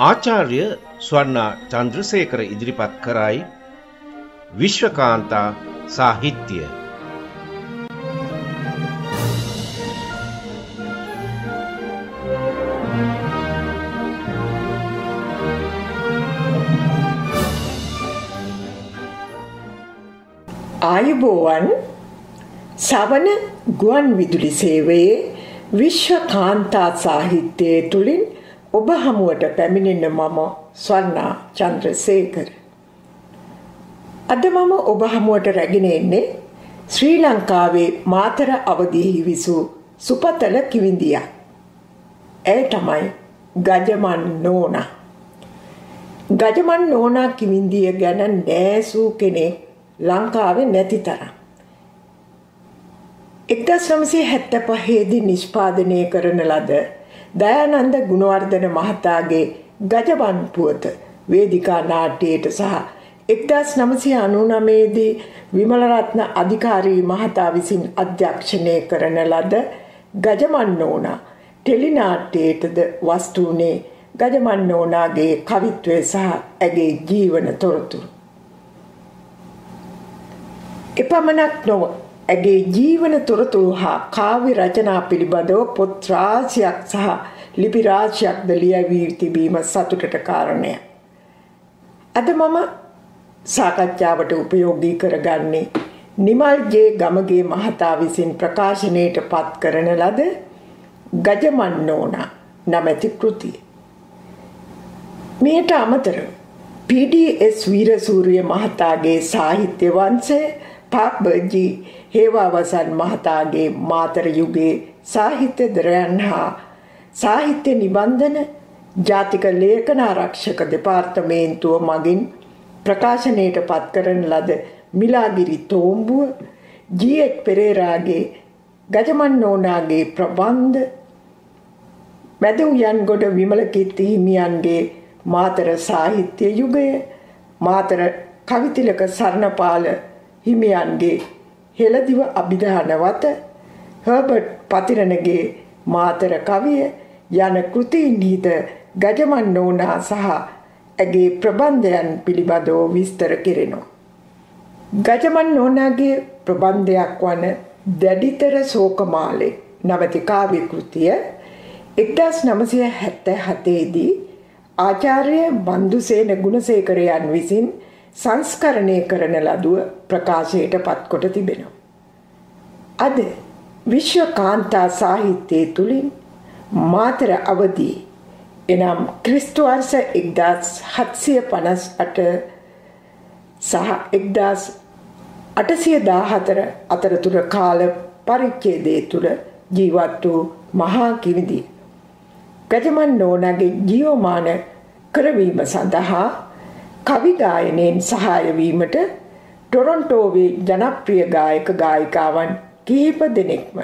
ආචාර්ය ස්වර්ණා චන්ද්‍රසේකර ඉදිරිපත් කරයි විශ්වකාන්තා සාහිත්‍ය. ආයුබෝවන් සවන ගුවන් විදුලි සේවයේ විශ්වකාන්තා සාහිත්‍යයේ තුලින් ඔබ හමුවට පැමිණෙන මම ස්වර්ණා චන්ද්‍රසේකර. අද මම ඔබ හමුවට රැගෙන එන්නේ ශ්‍රී ලංකාවේ මාතර අවදියෙහි විසූ සුපතල කිවිඳියක්. ඒ තමයි ගජමන් නෝනා. ගජමන් නෝනා කිවිඳිය ගැන නෑසූ කෙනෙක් ලංකාවේ නැති තරම්. 1975 දී නිෂ්පාදනය කරන ලද දයානන්ද ගුණවර්ධන මහතාගේ ගජමන් පුවත වේදිකා නාට්‍යයට සහ 1999 දී විමලරත්න අධිකාරී මහතා විසින් අධ්‍යක්ෂණය කරන ලද ගජමන් නෝනා ටෙලි නාට්‍යයටද වස්තු වුණේ ගජමන් නෝනාගේ කවිත්වය සහ ඇගේ ජීවන තොරතුරු. එපමණක් නොව ඇගේ ජීවන තොරතුරු හා කාව්‍ය රචනා පිළිබඳව පොත් රාශියක් සහ ලිපි රාශියක්ද ලියවී තිබීම සතුටට කාරණය. අද මම සාකච්ඡාවට උපයෝගී කරගන්නේ නිමල් ජේ ගමගේ මහතා විසින් ප්‍රකාශනයට පත් කරන ලද ගජමන් නෝනා නමැති කෘතිය. මෙයට අමතරව පී.ඩී.එස්. වීරසූරිය මහතාගේ සාහිත්‍ය වංශය, පාප්බර්ජී හේවාවසන් මහතාගේ මාතර යුගයේ සාහිත්‍ය දරයන් හා සාහිත්‍ය නිබන්ධන ජාතික ලේඛන ආරක්ෂක දෙපාර්තමේන්තුව මගින් ප්‍රකාශනයට පත් කරන ලද මිලාගිරි තෝම්බුව, ජී.එච්. පෙරේරාගේ ගජමන් නෝනාගේ ප්‍රබන්ධ, මැදඋයන්ගොඩ විමලකීර්ති හිමියන්ගේ මාතර සාහිත්‍ය යුගය, මාතර කවිතිලක සරණපාල හිමියන්ගේ හෙළදිව අභිධානවත, හර්බර්ට් පතිරණගේ මාතර කවිය යන කෘතීන්හිද ගජමන් නෝනා සහ ඇගේ ප්‍රබන්ධයන් පිළිබඳව විස්තර කෙරෙනවා. ගජමන් නෝනාගේ ප්‍රබන්ධයක් වන දැඩිතර ශෝකමාලේ නමැති කාව්‍ය කෘතිය 1977 දී ආචාර්ය බන්දුසේන ගුණසේකරයන් විසින් සංස්කරණය කරන ලදුව ප්‍රකාශයට පත්කොට තිබෙනවා. අද විශ්වකාන්තා සාහිත්‍යයේ තුලින් මාතර අවදී එනම් ක්‍රිස්තු වර්ෂ 1758 සහ 1814 අතරතුර කාල පරිච්ඡේදයේ තුල ජීවත් වූ මහා කිවිඳිය ගජමන් නෝනාගේ ජීවමාන කරවීම සඳහා කවි ගායනයෙන් සහාය වීමට ටොරොන්ටෝවේ ජනප්‍රිය ගායක ගායිකාවන් කිහිප දෙනෙක්ම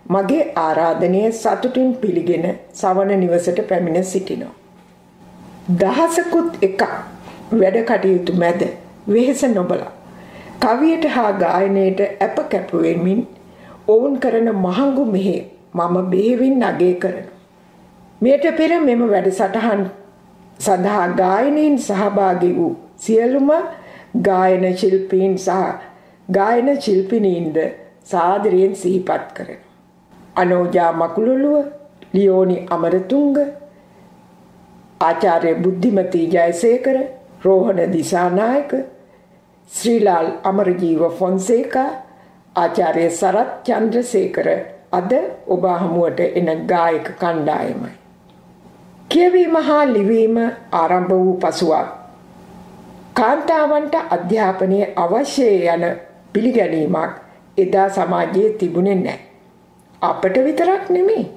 මගේ ආරාධනය සතුටින් පිළිගෙන සවන නිවසට පැමිණ සිටිනවා. දහසකුත් එකක් වැඩ කටයුතු මැද වෙහෙස නොබලා කවියට හා ගායනයට අප කැප වෙමින් ඔවුන් කරන මහඟු මෙහෙය මම බෙහෙවින් අගය කරනවා. මෙයට පෙර මෙම වැඩසටහන් සඳහා ගායනයෙන් සහභාගී වූ සියලුම ගායන ශිල්පීන් සහ ගායන ශිල්පිනීන්ද සාදරයෙන් සිහිපත් කරනවා. අනෝජා මකුලුළුව, ලියෝනි අමරතුංග, ආචාර්ය බුද්ධිමති ජයසේකර, රෝහණ දිසානායක, ශ්‍රීලාල් අමරජීව ෆොන්සේකා, ආචාර්ය සරත් චන්ද්‍රසේකර අද ඔබ හමුවට එන ගායක කණ්ඩායමයි. කියවීම හා ලිවීම ආරම්භ වූ පසුවත් කාන්තාවන්ට අධ්‍යාපනය අවශ්‍යය යන පිළිගැනීමක් එදා සමාජයේ තිබුණේ නැහැ. අපට විතරක් නෙමෙයි,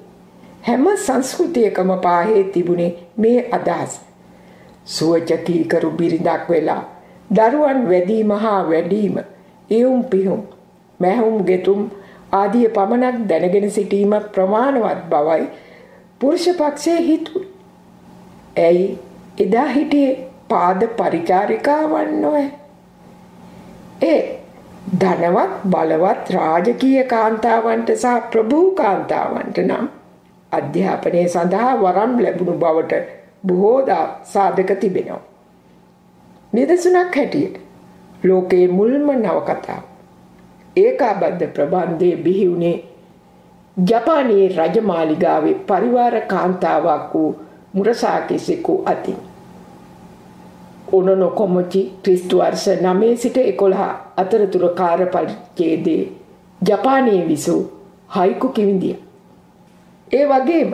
හැම සංස්කෘතියකම පාහේ තිබුණේ මේ අදහස. සුවචකීකරු බිරිඳක් වෙලා දරුවන් වැදීම හා වැඩීම, එවුම් පිහුම්, මැහුම් ගෙතුම් ආදී පමණක් දැනගෙන සිටීම ප්‍රමාණවත් බවයි පුරුෂ පක්ෂයේ හිතුවේ. ඇයි එදා හිටියේ පාද පරිචාරිකාවන් නොවේ? ඒ ධනවත් බලවත් රාජකීය කාන්තාවන්ට සහ ප්‍රභූ කාන්තාවන්ට නම් අධ්‍යාපනය සඳහා වරම් ලැබුණු බවට බොහෝ සාධක තිබෙනවා. නිදසුනක් හැටියට ලෝකයේ මුල්ම නවකතාව ඒකාබද්ධ ප්‍රබන්ධයේ බිහි වුණේ ජපානයේ රජමාලිගාවේ පරිවාර කාන්තාවක් වූ මුරසාකි සිකු අතින්. ඔනොනොකොමොචි ක්‍රිස්තු වර්ෂ 9 සිට 11 අතරතුර කාර්ය පරිච්ඡේදයේ ජපානයේ විසූ හයිකු කිවිඳිය. ඒ වගේම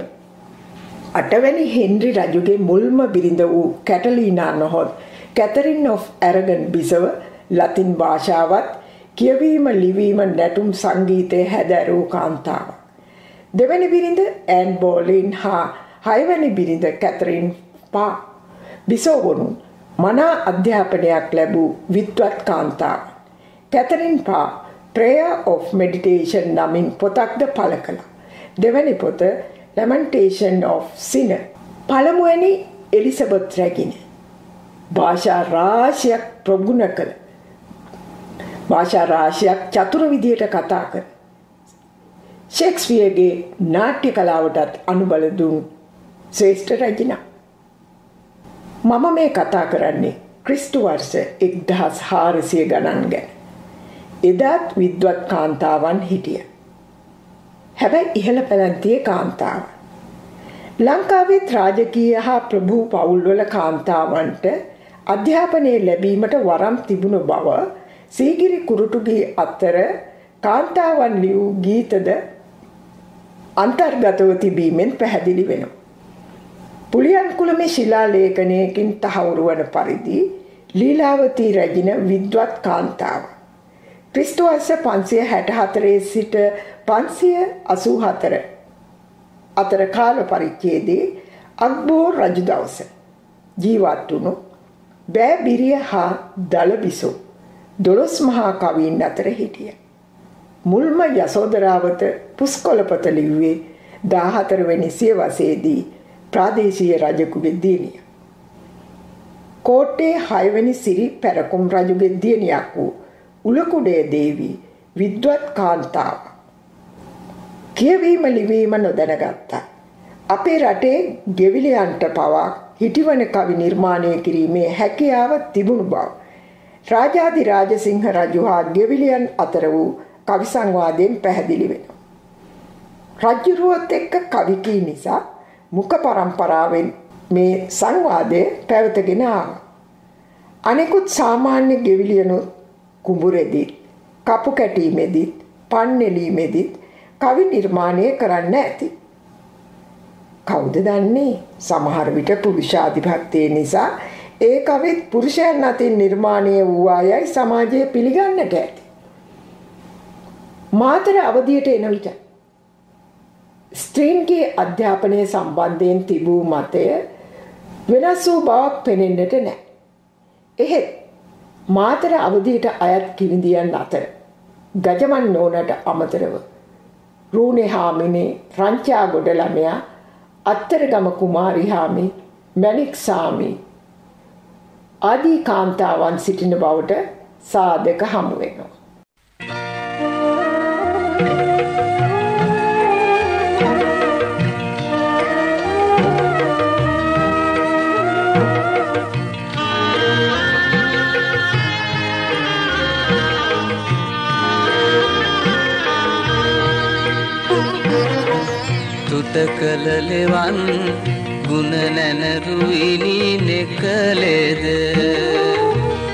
8 වැනි හෙන්රි රජුගේ මුල්ම බිරිඳ වූ කැටලීනා නොහොත් කැතරින් ඔෆ් ඇරගන් බිසව ලතින් භාෂාවත් කියවීම ලිවීම නැටුම් සංගීතය හැදෑරූ කාන්තාවක්. දෙවැනි බිරිඳ ඇන් බෝලින් හා 6 වැනි බිරිඳ කැතරින් පා බිසෝවණුන් මනා අධ්‍යාපනයක් ලැබූ විද්වත් කාන්තාවක්. කැතරින් පා Prayer of Meditation නමින් පොතක්ද පළ කළා. දෙවැනි පොත Lamentation of Sinner. පළමුවැනි එලිසබෙත් රැගින භාෂා රාශියක් ප්‍රගුණ කළ භාෂා රාශියක් චතුර විදියට කතා කර ෂේක්ස්පියර්ගේ නාට්‍ය කලාවටත් අනුබල දුන් ශ්‍රේෂ්ඨ රැජිනා. මම මේ කතා කරන්නේ ක්‍රිස්තු වර්ෂ 1400 ගණන් ගැන. එදාත් විද්වත් කාන්තාවන් හිටිය. හැබැයි ඉහළ පැලැන්තියේ කාන්තාව. ලංකාවෙත් රාජකීය හා ප්‍රභූ පවුල්වල කාන්තාවන්ට අධ්‍යාපනය ලැබීමට වරම් තිබුණු බව සීගිරි කුරුටුගේ අතර කාන්තාවන් ලියූ ගීතද අන්තර්ගතව තිබීමෙන් පැහැදිලි වෙනවා. පුලියන්කුලමේ ශිලා ලේඛනයකින් තහවුරු වන පරිදි ලීලාවතී රැජින විද්වත් කාන්තාව. ක්‍රිස්තු වර්ෂ 564 සිට 584 අතර කාල පරිච්ඡේදයේ අක්බෝර් රජු දවස ජීවත් වුණු බෑබිරිය හා දලබිසෝ 12 මහා කවීන් අතර හිටිය. මුල්ම යසෝදරාවත පුස්කොළපත ලිව්වේ 14 වෙනි සියවසේදී ප්‍රාදේශීය රජකුගේ දියණිය. කෝට්ටේ 6 වෙනි සිරි පැරකුම් රජුගේ දියණියක් වූ උලකුඩේ දේවී විද්වත් කාන්තාව. කියවීම ලිවීම නොදැනගත්තා. අපේ රටේ ගෙවිලියන්ට පවා හිටිවන කවි නිර්මාණය කිරීමේ හැකියාව තිබුණු බව රාජාදි රාජසිංහ රජු හා ගෙවිලියන් අතර වූ කවි සංවාදයෙන් පැහැදිලි වෙනවා. රජුරුවත් එක්ක කවි කී නිසා මුඛ පරම්පරාවෙන් මේ සංවාදය පැවතගෙන ආවා. අනෙකුත් සාමාන්‍ය ගෙවිලියනුත් කුඹුරෙදිත්, කපු කැටීමේදීත්, පන්නెලීමේදීත් කවි නිර්මාණය කරන්න ඇති. කවුද දන්නේ? සමහර විට පුරුෂාධිපත්‍යය නිසා ඒ කවිත් පුරුෂයන් අතින් නිර්මාණය වූ අයයි සමාජයේ පිළිගන්නට ඇති. මාතර අවධියට එන විට ස්ත්‍රීන්ගේ අධ්‍යාපනය සම්බන්ධයෙන් තිබූ මතය වෙනස් වූ බවක් පෙනෙන්නට නැහැ. එහෙත් මාතර අවධියට අයත් කිවිඳියන් අතර ගජමන් නෝනට අමතරව රූණේ හාමිනේ, රංචාගොඩ ළමයා, අත්තරගම කුමාරි හාමි, මැණික් සාමි ආදී කාන්තාවන් සිටින බවට සාධක හමු වෙනවා. කළ ලෙවන් ගුණ නැනරුයිනි නෙකලේද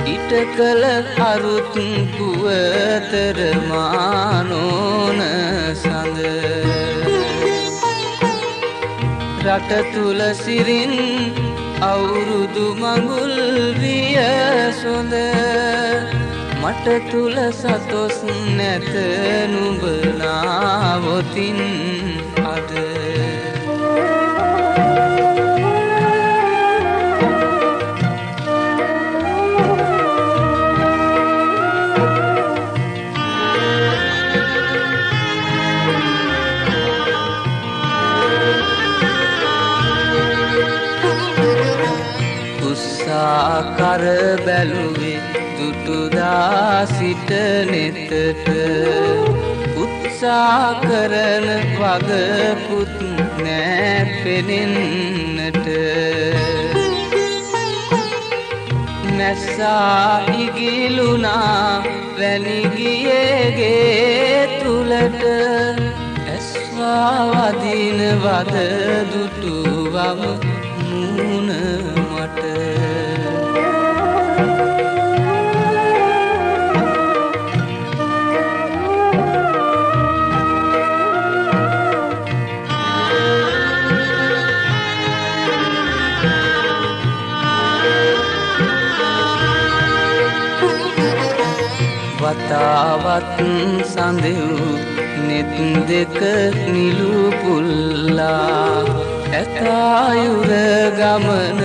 ඉට කළ අරුත් පුවතර මානෝන සඳ රට තුල සිරින් අවුරුදු මඟුල් විය සොඳ මට තුල සතොස් නැත නුඹලා වොතින් අද කර බැලුවේ දුටුදා සිට නෙතට උත්ස උත්සා කරන වගකුත් නෑ පෙනෙන්නට මැස්සා ඉගිලුනා වැනිගියගේ තුලට ඇස්වා වදින වද දුටුවම මූණ මට වතාවත් සඳෙව් නෙත් දෙක නිලු පුල්ලා ඇතායුර ගමන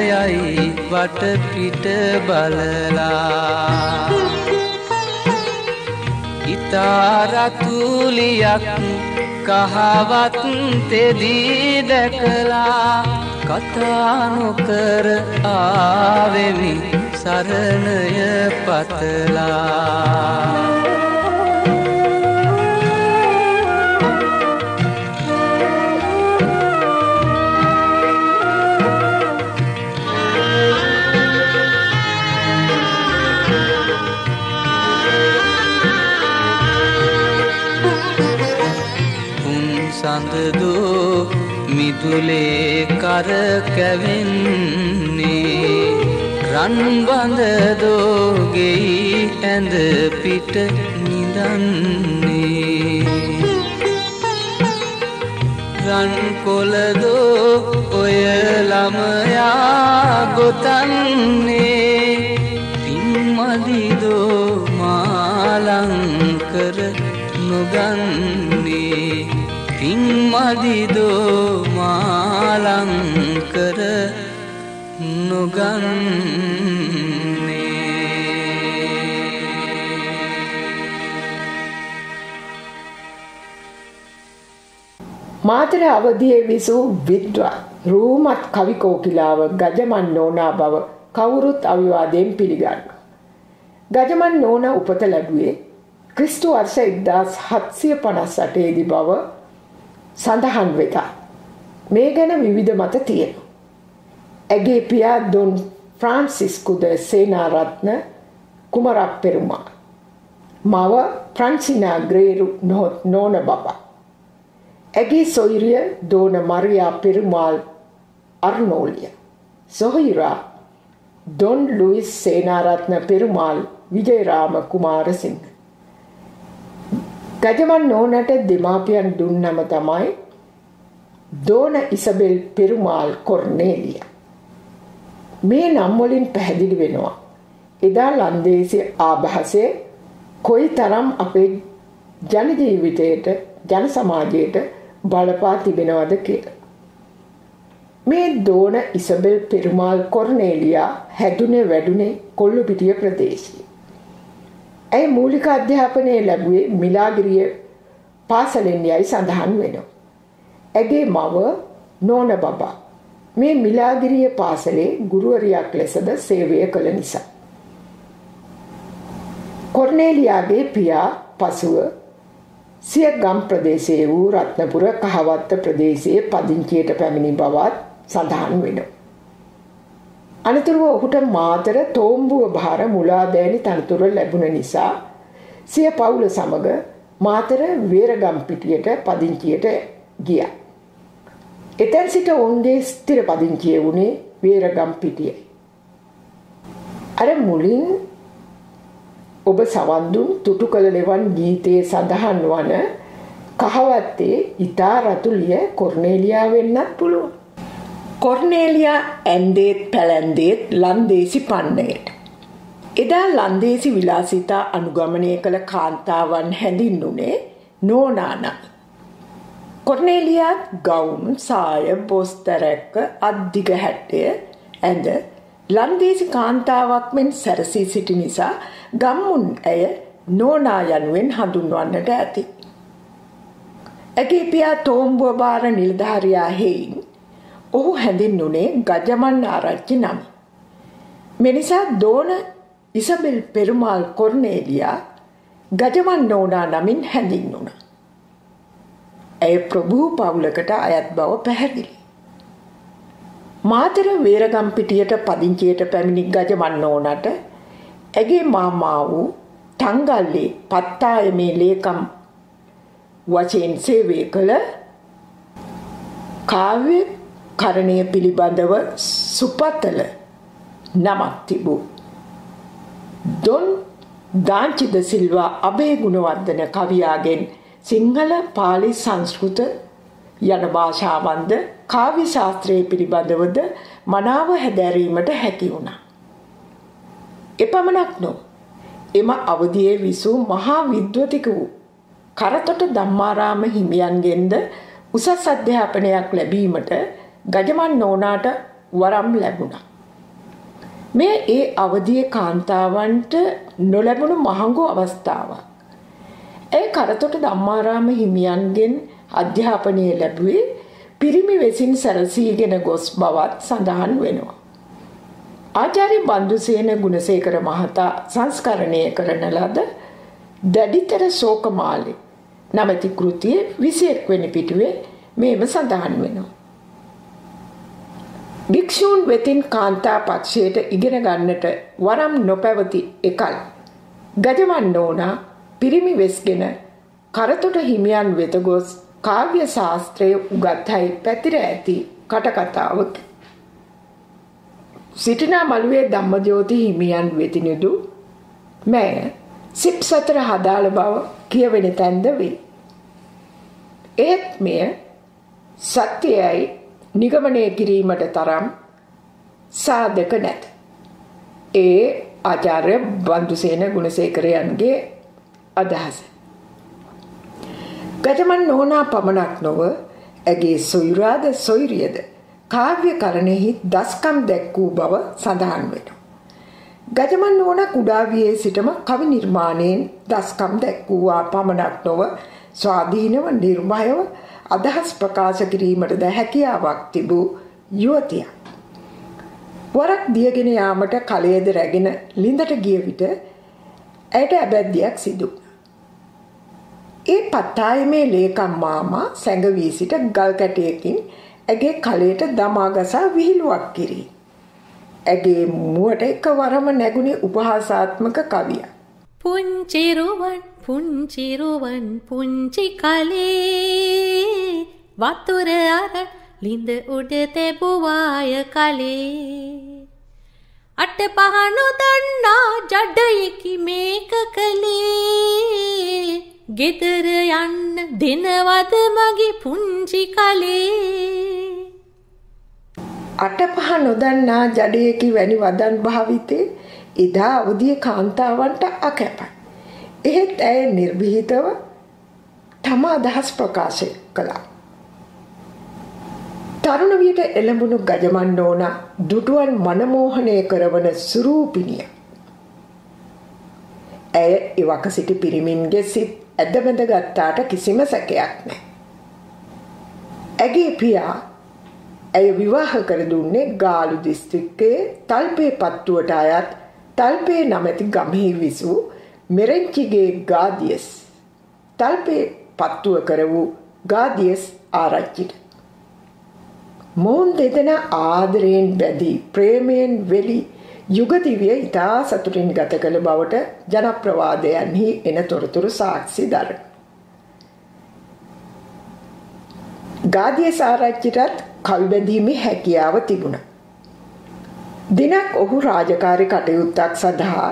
යයි වටපිට බලලා ඉතාරතුලියක් කහවත් තෙදී දැකලා කතා නොකර ආවෙමි සරණය පතලා සඳදෝ මිදුලේ කර කැවෙන්නේ රන් බඳදෝ ගෙයි ඇඳ පිට නිදන්නේ රන් කොළදෝ ඔය ළමයා ගොතන්නේ පින්මදිදෝ මාලංකර නොගන්නේ පින්මදිදෝ මාලංකර නොගන්නේ මාතර අවදියේ විසූ විද්වත් රූමත් කවි කෝකිලාව ගජමන් නෝනා බව කවුරුත් අවිවාදයෙන් පිළිගන්නවා. ගජමන් නෝනා උපත ලැබුවේ ක්‍රිස්තු වර්ෂ 1758 දී බව සඳහන් වෙත. මේ ගැන විවිධ මත තියෙනවා. ඇගේ පියා දොන් ෆ්‍රාන්සිස්කු ද සේනාරත්න කුමරප්පෙරුමා. මව ෆ්‍රාන්සිනා ග්‍රේරු නෝන බබා. ඇගේ සොයුරිය දෝන මරියා පෙරුමාල් අර්නෝලිය. සොහොයුරා දොන් ලුයිස් සේනාරත්න පෙරුමාල් විජයරාම කුමාරසිංහ. ගජමන් නෝනට දෙමාපියන් දුන්නම තමයි දෝන ඉසබෙල් පෙරුමාල් කොර්නේලිය. මේ නම් වලින් පැහැදිලි වෙනවා එදා ලන්දේසි ආභාසය කොයි තරම් අපේ ජන ජීවිතයට ජන සමාජයට බලපා තිබෙනවද කියලා. මේ දෝන ඉසබෙල් පෙරුමාල් කොර්නේලියා හැදුනේ වැඩුනේ කොල්ලුපිටිය ප්‍රදේශයේ. ඇය මූලික අධ්‍යාපනය ලැබුවේ මිලාගිරිය පාසලෙන් යයි සඳහන් වෙනවා. ඇගේ මව නෝන බබා මේ මිලාගිරිය පාසලේ ගුරුවරියක් ලෙසද සේවය කළ නිසා. කොර්නේලියාගේ පියා පසුව සිය ගම් ප්‍රදේශයේ වූ රත්නපුර කහවත්ත ප්‍රදේශයේ පදිංචියට පැමිණි බවත් සඳහන් වෙනවා. අනතුරුව ඔහුට මාතර තෝම්බුව භාර මුලාදෑනි තනතුර ලැබුණ නිසා සිය පවුල සමග මාතර වේරගම්පිටියට පදිංචියට ගියා. එතැන් සිට ඔවුන්ගේ ස්ථිර පදිංචිය වුණේ වේරගම්පිටියයි. අර මුලින් ඔබ සවන් දුන් තුටු කළ ලෙවන් ගීතයේ සඳහන් වන කහවත්තේ ඉතා රතුලිය කොර්නේලියා වෙන්නත් පුළුවන්. කොර්නේලියා ඇන්දේත් පැලැන්දේත් ලන්දේසි පන්නයට. එදා ලන්දේසි විලාසිතා අනුගමනය කළ කාන්තාවන් හැඳින්වුනේ නෝනානයි. කොර්නේලියා ගවුම් සාය බොස්තරැක්ක අද්දිග හැට්ටය ඇඳ ලන්දේසි කාන්තාවක් මෙන් සැරසී සිටි නිසා ගම්මුන් ඇය නෝනා යනුවෙන් හඳුන්වන්නට ඇති. ඇගේ පියා තෝම්බුව බාර නිලධාරියා හේයින් ඔහු හැඳින්වුනේ ගජමන් ආරච්චි නම. මෙනිසා දෝන ඉසබෙල් පෙරුමාල් කොර්නේලියා ගජමන් නෝනා නමින් හැඳින්වුණා. ඇය ප්‍රභූ පවුලකට අයත් බව පැහැදිලි. මාතර වේරගම්පිටියට පදිංචියට පැමිණි ගජමන් නෝනාට ඇගේ මාමා වූ තංගල්ලේ පත්තායමේ ලේකම් වශයෙන් සේවය කළ කාව්‍ය කරණය පිළිබඳව සුපතල නමක් තිබූ දොන් දාංචිද සිල්වා අබේ ගුණවර්ධන කවියාගෙන් සිංහල පාලි සංස්කෘත යන භාෂාවන්ද කාව්‍ය ශාස්ත්‍රයේ පිළිබඳවද මනාව හැදෑරීමට හැකි වුණා. එපමණක් නොව එම අවධියේ විසූ මහා විද්වතික වූ කරතොට ධම්මාරාම හිමියන්ගෙන්ද උසස් අධ්‍යාපනයක් ලැබීමට ගජමන් නෝනාට වරම් ලැබුණා. මෙය ඒ අවධියේ කාන්තාවන්ට නොලැබුණු මහඟු අවස්ථාවක්. ඒ කරතොට ධම්මාරාම හිමියන්ගෙන් අධ්‍යාපනය ලැබුවේ පිරිමි වෙසින් සැරසීගෙන ගොස් බවත් සඳහන් වෙනවා. ආචාර්ය බන්දුසේන ගුණසේකර මහතා සංස්කරණය කරන ලද දැඩිතර ශෝකමාලේ නමැති කෘතියේ 21 වෙනි පිටුවේ මේව සඳහන් වෙනවා. භික්ෂූන් වෙතින් කාන්තා පක්ෂයට ඉගෙන ගන්නට වරම් නොපැවති එකල් ගජමන් නෝනා පිරිමි වෙස්ගෙන කරතොට හිමියන් වෙත ගොස් කාව්‍ය ශාස්ත්‍රයේ උගත්හයි පැතිර ඇති කටකතාවකි. සිටිනා මළුවේ ධම්මජෝති හිමියන් වෙතිනුදු මැය සිප් සතර හදාළ බව කියවෙන තැන්ද වේ. ඒත් මෙය සත්‍යයයි නිගමනය කිරීමට තරම් සාධක නැත. ඒ ආචාර්ය බන්දුසේන ගුණසේකරයන්ගේ අදහස. ගජමන් නෝනා පමණක් නොව ඇගේ සොයුරාද සොයුරියද කාව්‍ය කරණයෙහි දස්කම් දැක්වූ බව සඳහන් වෙනවා. ගජමන් නෝනා කුඩා වියේ සිටම කවි නිර්මාණයෙන් දස්කම් දැක්වූවා පමණක් නොව ස්වාධීනව නිර්භයව අදහස් ප්‍රකාශ කිරීමටද හැකියාවක් තිබූ යුවතියක්. වරක් දියගෙන යාමට කලයේද රැගෙන ලිඳට ගිය විට ඇයට ඇබැද්දියක් සිදු වුණා. ඒ පත්තායමේ ලේකම් මාමා සැඟවී සිට ගල් කැටයකින් ඇගේ කලයට දමා ගසා විහිළුවක් කිරී. ඇගේ මුවට එකවරම නැගුණේ උපහාසාත්මක කවියක්. පුංචිරුවන් පුංචිරුවන් පුංචි කලේ වතුර අර ලිඳ උඩ තෙබුවාය කලේ අට පහනු දන්නා ජඩයකි මේක කලේ ගෙදර යන්න දිනවද මගේ පුංචි කලේ. අටපහ නොදන්නා ජඩයකි වැනි වදන් භාවිතේ එදා අවදියේ කාන්තාවන්ට අකැපයි. එහෙත් ඇය නිර්භීතව තම අදහස් ප්‍රකාශ කළා. තරුණ වියට එළඹුණු ගජමන් නෝනා දුටුවන් මනමෝහනය කරවන සුරූපිනිය. ඇය ඉවක සිටි පිරිමින්ගේ සිත් ඇදබැඳ ගත්තාට කිසිම සැකයක් නැහැ. ඇගේ පියා ඇය විවාහ කර දුන්නේ ගාලු දිස්ත්‍රික්කයේ තල්පේ පත්තුවට අයත් තල්පේ නමැති ගමෙහි විසූ මෙරෙන්චිගේ ගාදියස් තල්පේ පත්තුව කර වූ ගාදියස් ආරච්චිට. මොවුන් දෙදෙනා ආදරයෙන් බැඳී ප්‍රේමයෙන් වෙලි යුගදිවිය ඉතා සතුටින් ගත කළ බවට ජනප්‍රවාදයන්හි එන තොරතුරු සාක්ෂි දරන. ගාදියස් ආරච්චිටත් කවි බැඳීමේ හැකියාව තිබුණා. දිනක් ඔහු රාජකාරී කටයුත්තක් සඳහා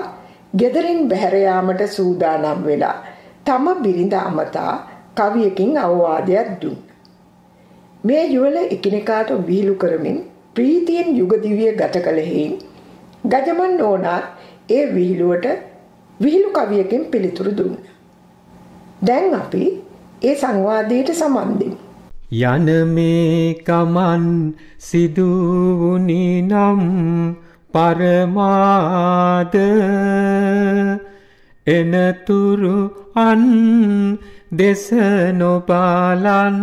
ගෙදරින් බැහැර යාමට සූදානම් වෙලා තම බිරිඳ අමතා කවියකින් අවවාදයක් දුන්නා. මේ යුවල එකිනෙකාට විහිළු කරමින් ප්‍රීතියෙන් යුගදිවිය ගත කළ හේයින් ගජමන් නෝනා ඒ විහිළු කවියකින් පිළිතුරු දුන්නා. දැන් අපි ඒ සංවාදයට සමන් දෙමු. යන මේ ගමන් සිදු වුණි නම් පරමාද එනතුරු අන් දෙස නොබලන්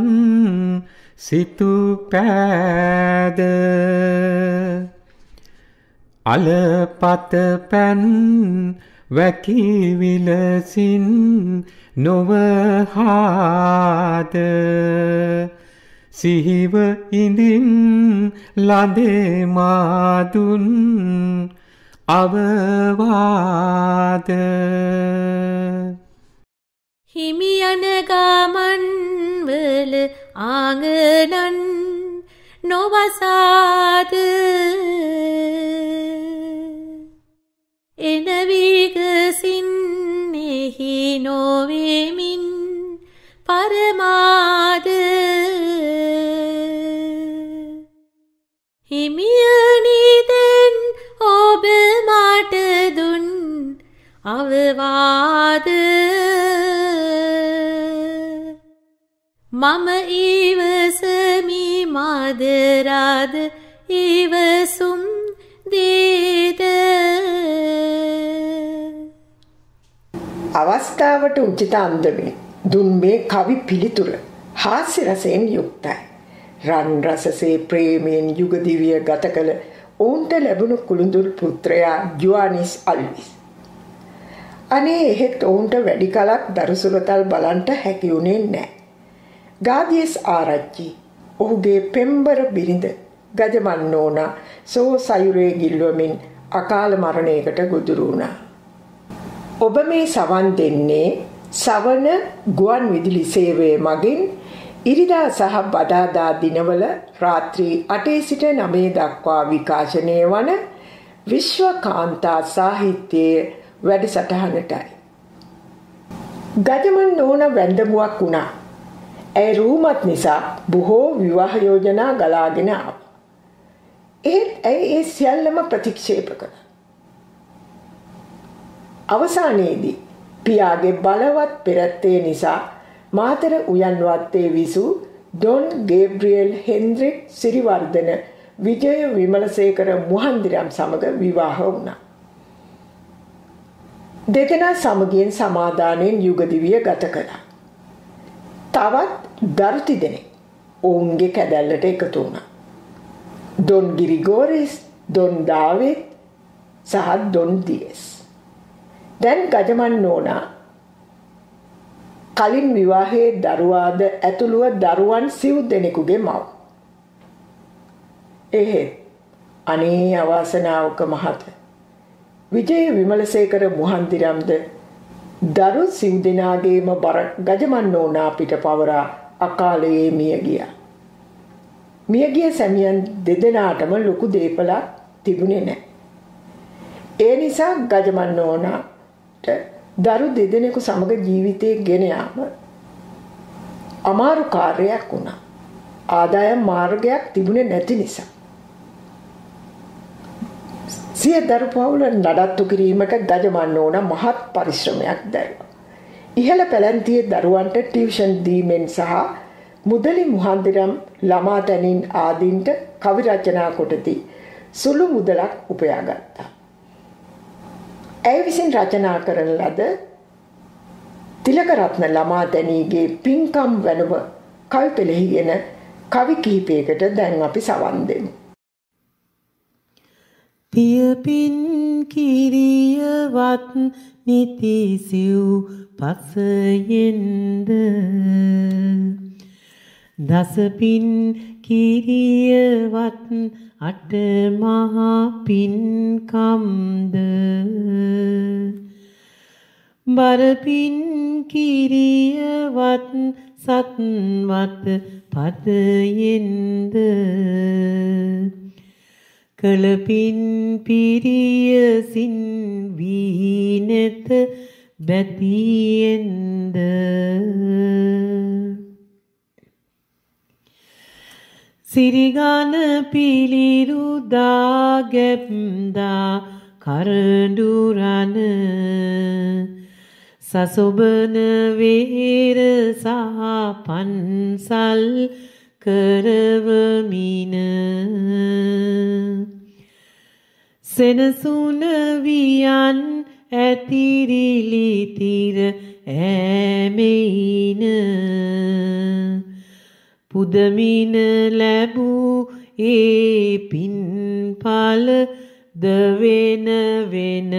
සිතු පෑද අලපත පැන් වැකිවිලසින් නොවහාද සිහිව ඉඳින් ලදේ මාදුන් අවවාද හිමියන ගමන් වල ආංගනන් නොවසාද එන විගසින්නෙහි නොවෙමින් පරමාද හිමියනිදෙන් ඔබ මට දුන් අවවාද මම ඉවසමි මදරාද ඉවසුම් දේද අවස්ථාවට උචිත අන්දමින් දුන් මේ කවි පිළිතුර හාස්‍ය රසයෙන් යුක්තයි. රන් රසසේ ප්‍රේමයෙන් යුග දිවිය ගත කළ ඔවුන්ට ලැබුණු කුළුඳුල් පුත්‍රයා ජුවානිස් අල්විස්. අනේ එහෙත් ඔවුන්ට වැඩි කලක් දරුසුලතල් බලන්ට හැකි වුණේ නැහැ. ගාදියස් ආරච්චි ඔහුගේ පෙම්බර බිරිඳ ගජමන් නෝනා සෝ සයුරේ ගිල්වමින් අකාල මරණයකට ගොදුරු වුණා. ඔබ මේ සවන් දෙන්නේ සවන ගුවන් විදුලි සේවය මගින් ඉරිදා සහ බදාදා දිනවල රාත්‍රී 8 සිට 9 දක්වා විකාශනය වන විශ්වකාන්තා සාහිත්‍යයේ වැඩසටහනටයි. ගජමන් නෝන වැන්දමුවක් වුණා. ඇය රූමත් නිසා බොහෝ විවාහ යෝජනා ගලාගෙන ආවා. ඒත් ඇය ඒ සියල්ලම ප්‍රතික්ෂේප කළා. අවසානයේදී පියාගේ බලවත් පෙරත්තේ නිසා මාතර උයන්වත්තේ විසූ ඩොන් ගේබ්‍රියල් හෙන්ද්‍රික් සිරිවර්ධන විජය විමලසේකර මුහන්දිරම් සමග විවාහ වුණා. දෙදෙනා සමගියෙන් සමාදානයෙන් යුග දිවිය ගත කළා. තවත් දරු තිදෙනෙක් ඔවුන්ගේ කැදැල්ලට එකතු වුණා. ඩොන් ගිරිගෝරිස්, ඩොන් ඩාවිඩ් සහ ඩොන් දියස්. දැන් ගජමන් නෝනා කලින් විවාහයේ දරුවාද ඇතුළුව දරුවන් සිව් දෙනෙකුගේ මව. එහෙත් අනේ අවාසනාවක මහත විජය විමලසේකර මුහන්දිරම්ද දරු සිව් දෙනාගේම බර ගජමන් නෝනා පිට පවරා අකාලයේ මිය ගියා. මියගිය සැමියන් දෙදෙනාටම ලොකු දේපලක් තිබුණේ නැහැ. ඒ නිසා ගජමන් නෝනාට දරු දෙදෙනෙකු සමග ජීවිතේ ගෙන යාම අමාරු කාර්යයක් වුණා. ආදායම් මාර්ගයක් තිබුණේ නැති නිසා. සිය දරු පවුල නඩත්තු කිරීමට ගජමන් නෝනා මහත් පරිශ්‍රමයක් දැරුවා. ඉහළ පැලැන්තියේ දරුවන්ට ටියුෂන් දීමෙන් සහ මුදලි මුහන්දිරම් ළමා තැනින් ආදීන්ට කවි රචනා කොටදී සුළු මුදලක් උපයා ගත්තා. ඇය විසින් රචනා කරන ලද තිලකරත්න ළමා තැනීගේ පින්කම් වැනුම කවි පෙළෙහිගෙන කවි කිහිපයකට දැන් අපි සවන් දෙමු. පියපින් කිරියවත් නිති සිව් පසයෙන්ද දසපින් කිරියවත් අට මහා පින්කම්ද බරපින් කිරියවත් සත්වත් පදයෙන්ද කලපින් පිරියසින් වී නැත බැතියෙන්ද සිරිගන පිළිරුදා ගැප්දා කරඬුරන සසොබන වේර සහ පන්සල් කරවමින සෙනසුන වියන් ඇතිරිලි තිර ඈමෙයින පුදමින ලැබූ ඒ පින්පල ද වෙන වෙන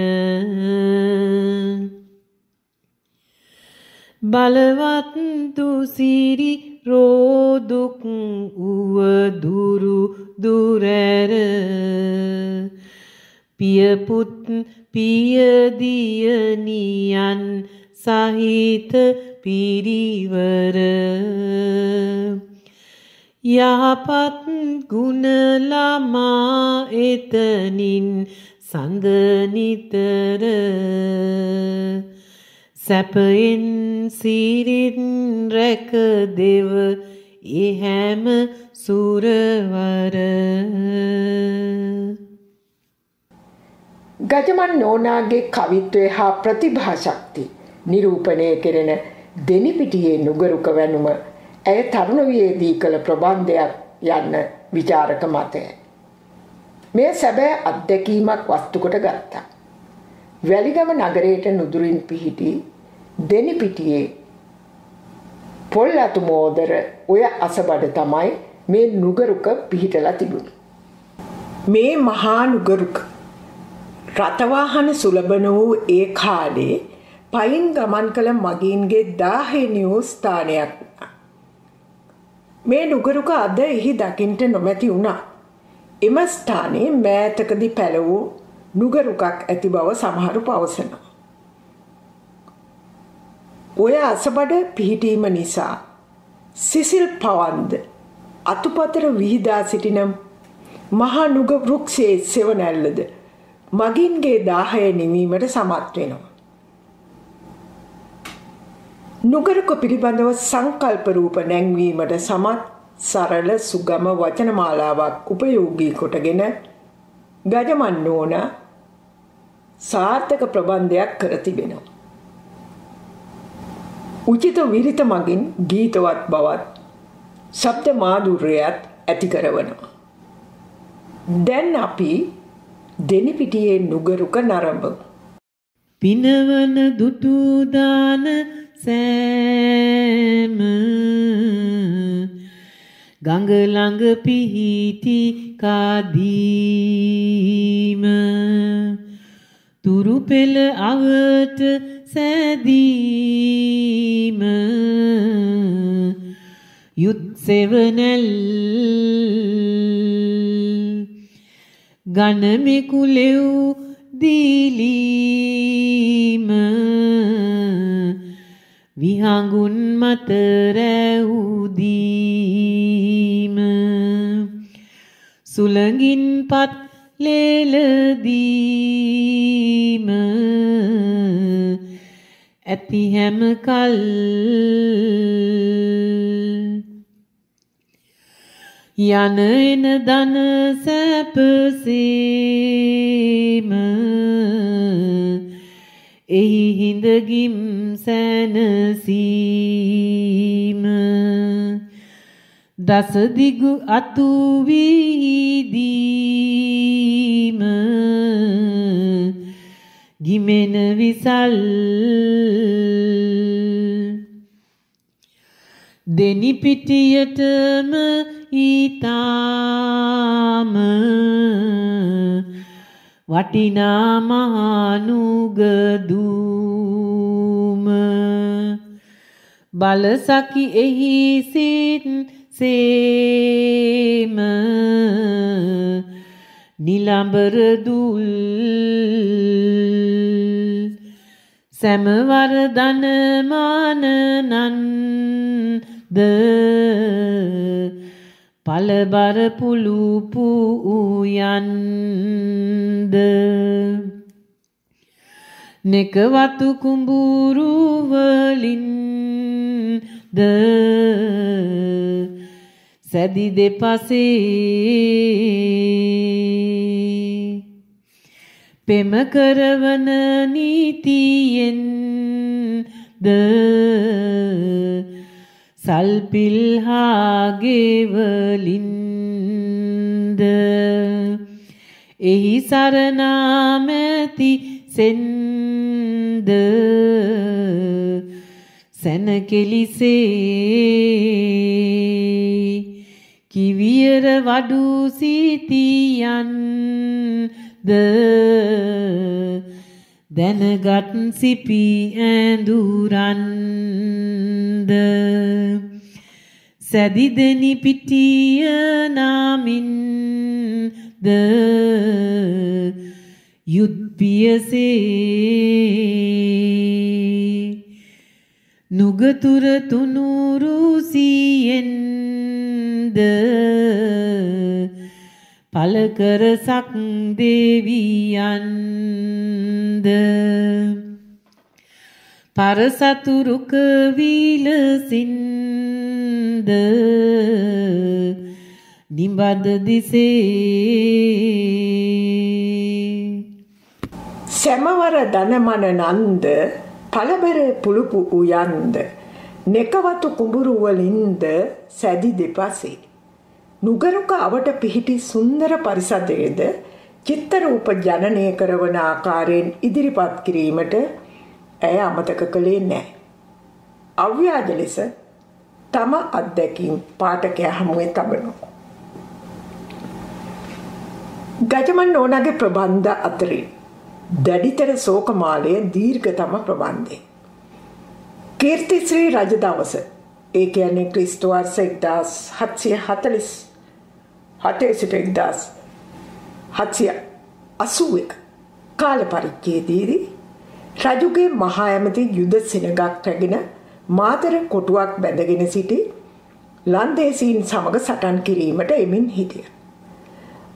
බලවත් දුසිරි රෝදුක් උව දුරු දුරැර පියපුත් පියදියනියන් සහිත පිරිවර යහපත් ගුණ ළමා එතනින් සඳ නිතර සැපයෙන් සිරිත් රැක දෙව එහැම සුරවර ගජමන් නෝනාගේ කවිත්වය හා ප්‍රතිභා ශක්ති නිරූපණය කෙරෙන දෙනිපිටියේ නුගරුක වැනුම ඇය තරුණ වියේදී කළ ප්‍රබන්ධයක් යන්න විචාරක මතය. මේ සැබෑ අත්දැකීමක් වස්තුකොට ගත්තා. වැලිගම නගරයට නුදුරින් පිහිටි දෙනිපිටියේ පොල් අතු මෝදර ඔය අසබඩ තමයි මේ නුගරුක පිහිටලා තිබුණේ. මේ මහා නුගරුක රථවාහන සුලභ වූ ඒ කාලේ පයින් ගමන් කළ මගීන්ගේ දාහේනියෝ ස්ථානයක් වුණා. මේ නුගරුක අද එහි දකින්ට නොමැති වුණා. එම ස්ථානයේ මෑතකදී පැළ වූ නුගරුකක් ඇති බව සමහරු පවසනවා. ඔය අසබඩ පිහිටීම නිසා සිසිල් පවන්ද අතුපතර විහිදා සිටින මහා නුග වෘක්ෂයේ සෙවණැල්ලද මගින්ගේ දාහය නිවීමට සමත් වෙනවා. නුගරුක පිළිබඳව සංකල්ප රූප නැංවීමට සමත් සරල සුගම වචනමාලාවක් උපයෝගී කොටගෙන ගජමන් නෝනා සාර්ථක ප්‍රබන්ධයක් කර තිබෙනවා. උචිත විරිත මගින් ගීතවත් බවත් ශබ්ද මාධුර්යයත් ඇති කරවනවා. දැන් අපි දෙනිපිටියේ නුගරුක නරඹමු. පිනවන දුටු දාන සෑම ගඟ ළඟ පිහිටි කාදීම තුරු පෙළ අවට සැදීම යුත් සෙවණැල් ගණමෙකුලෙව් දීලීම විහඟුන් මත රැවුදීම සුළඟින් පත් ලෙලදීම ඇති හැම කල් යන එන දන සැපසීම එහි හිඳගිම් සැනසීම දස දිගු අතු වීදීම ගිමෙන විසල් දෙනිපිටියටම ඊතාම වටිනා මහනුගදූම බලසකි එහි සිත් සේම නිලඹර දුල් සැමවර දනමානනන්ද පලබර පුලුපු උයන්ද නෙකවතු කුඹුරු වලින්ද සැදි දෙපසේ පෙම කරවන නීතියෙන්ද සල්පිල් හාගෙවලින්ද එහි සරණාමැති සෙන්ද සැනකෙලිසේ කිවියර වඩු සීතියන්ද දැනගත් සිපි ඇඳුරන්ද සැදිදෙනි පිටිය නාමින්ද යුත්පියසේ නුගතුර තුනුරු සියෙන්ද පලකර සක් දෙවියන්ද පරසතුරුක විලසින්ද නිබඳ දිසේ සැමවර දනමන නන්ද පළබෙර පුළුපු උයන්ද නෙකවතු කුඹුරු වලින්ද සැදි දෙපසේ නුගරුක අවට පිහිටි සුන්දර පරිසරයේද චිත්තරූප ජනනය කරවන ආකාරයෙන් ඉදිරිපත් කිරීමට ඇය අමතක කළේ නැහැ. අව්‍යාජ ලෙස තම අත්දැකීම් පාඨකයා හමුවේ තබනවා. ගජමන් නෝනාගේ ප්‍රබන්ධ අතරින් දැඩිතර ශෝකමාලය දීර්ඝතම ප්‍රබන්ධය. කීර්තිශ්‍රී රජ දවස ඒ කියන්නේ ක්‍රිස්තු වර්ෂ 1747 සිට 1781 කාල පරිච්ඡේදයේදී රජුගේ මහා ඇමති යුද සෙනගක් රැගෙන මාතර කොටුවක් බැඳගෙන සිටි ලන්දේසීන් සමග සටන් කිරීමට එමින් හිටිය.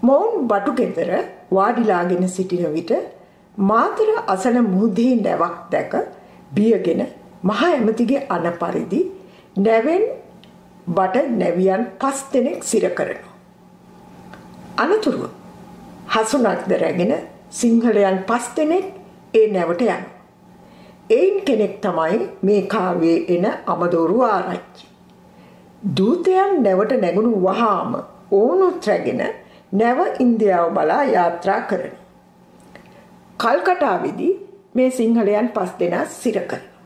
මොවුන් බටු ගෙදර වාඩිලාගෙන සිටින විට මාතර අසල මුහුදේ නැවක් දැක බියගෙන මහා ඇමතිගේ අන පරිදි නැවෙන් බට නැවියන් 5 දෙනෙක් සිර කරනවා. අනතුරුව හසුනක්ද රැගෙන සිංහලයන් 5 දෙනෙක් ඒ නැවට යනවා. එයින් කෙනෙක් තමයි මේ කාව්‍යයේ එන අමදෝරු ආරච්චි. දූතයන් නැවට නැගුණු වහාම ඕනුත් රැගෙන නැව ඉන්දියාව බලා යාත්‍රා කරනවා. කල්කටාවේදී මේ සිංහලයන් 5 දෙනා සිර කරනවා.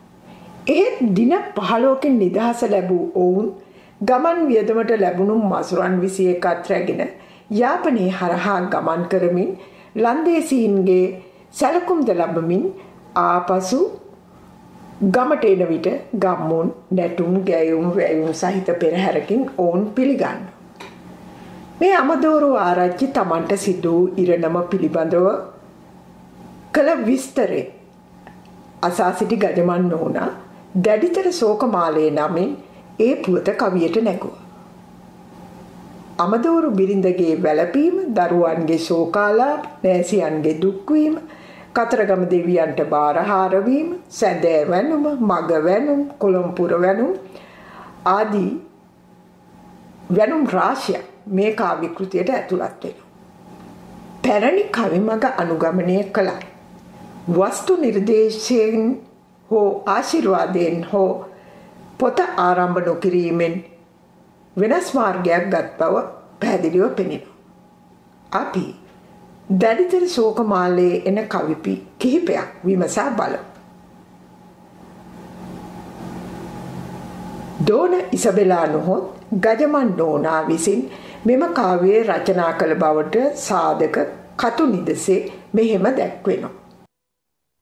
එහෙත් දින 15කින් නිදහස ලැබූ ඔවුන් ගමන් වියදමට ලැබුණු මසුරන් 21ක් රැගෙන යාපනයේ හරහා ගමන් කරමින් ලන්දේසීන්ගේ සැලකුම්ද ලබමින් ආපසු ගමට එන විට ගම්මුන් නැටුම් ගැයුම් වැයුම් සහිත පෙරහැරකින් ඔවුන් පිළිගන්නවා. මේ අමදෝරු ආරච්චි තමන්ට සිදු ඉරණම පිළිබඳව කළ විස්තරේ අසා සිටි ගජමන් නෝනා දැඩිතර ශෝකමාලයේ නමින් ඒ පුවත කවියට නැගුවා. අමදෝරු බිරිඳගේ වැළපීම, දරුවන්ගේ ශෝකාලාප, නෑසියන්ගේ දුක්වීම, කතරගම දෙවියන්ට බාරහාර වීම, සැදෑ වැනුම, මග වැනුම්, කොළඹපුර වැනුම් ආදී වැනුම් රාශියක් මේ කාව්‍ය කෘතියට ඇතුළත් වෙනවා. පැරණි කවිමග අනුගමනය කළා. වස්තු නිර්දේශයෙන් හෝ ආශිර්වාදයෙන් හෝ පොත ආරම්භ නොකිරීමෙන් වෙනස් මාර්ගයක් ගත් බව පැහැදිලිව පෙනෙනවා. අපි දැඩිතර ශෝකමාලයේ එන කවිපි කිහිපයක් විමසා බලමු. දෝන ඉසබෙලා නොහොත් ගජමන් නෝනා විසින් මෙම කාව්‍යය රචනා කළ බවට සාධක කතු නිදසේ මෙහෙම දැක්වෙනවා.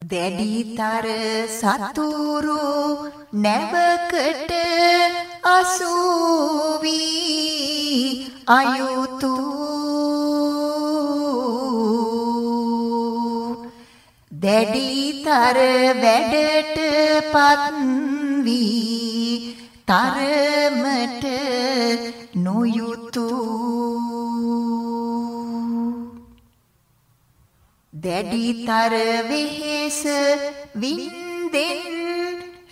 දැඩිතර සතුරු නැවකට අසුවී අයුතු දැඩිතර වැඩට පත්වී තරමට නොයුතු දැඩිතර වෙහෙස වින්දෙන්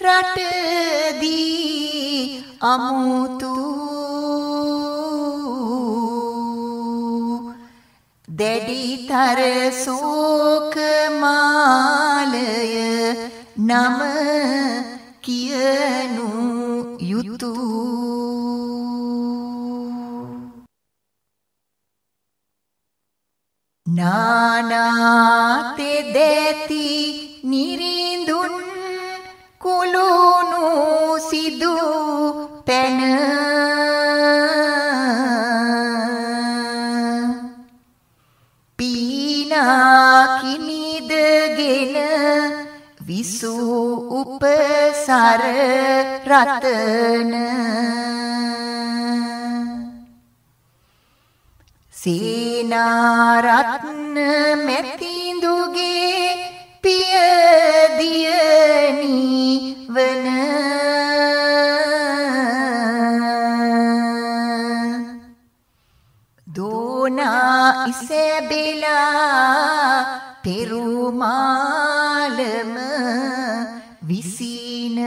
රටදී අමුතු දැඩිතර ශෝකමාලය නම කියනු යුතු නානාතෙ දැති නිරිඳුන් කුළුණු සිදු පැන වීණා කිනිදගෙන විසූ උපසර රතන සේනාරත්න මෙතිඳුගේ පියදියනි වන දෝනා ඉසබෙලා පෙරුමාලම විසින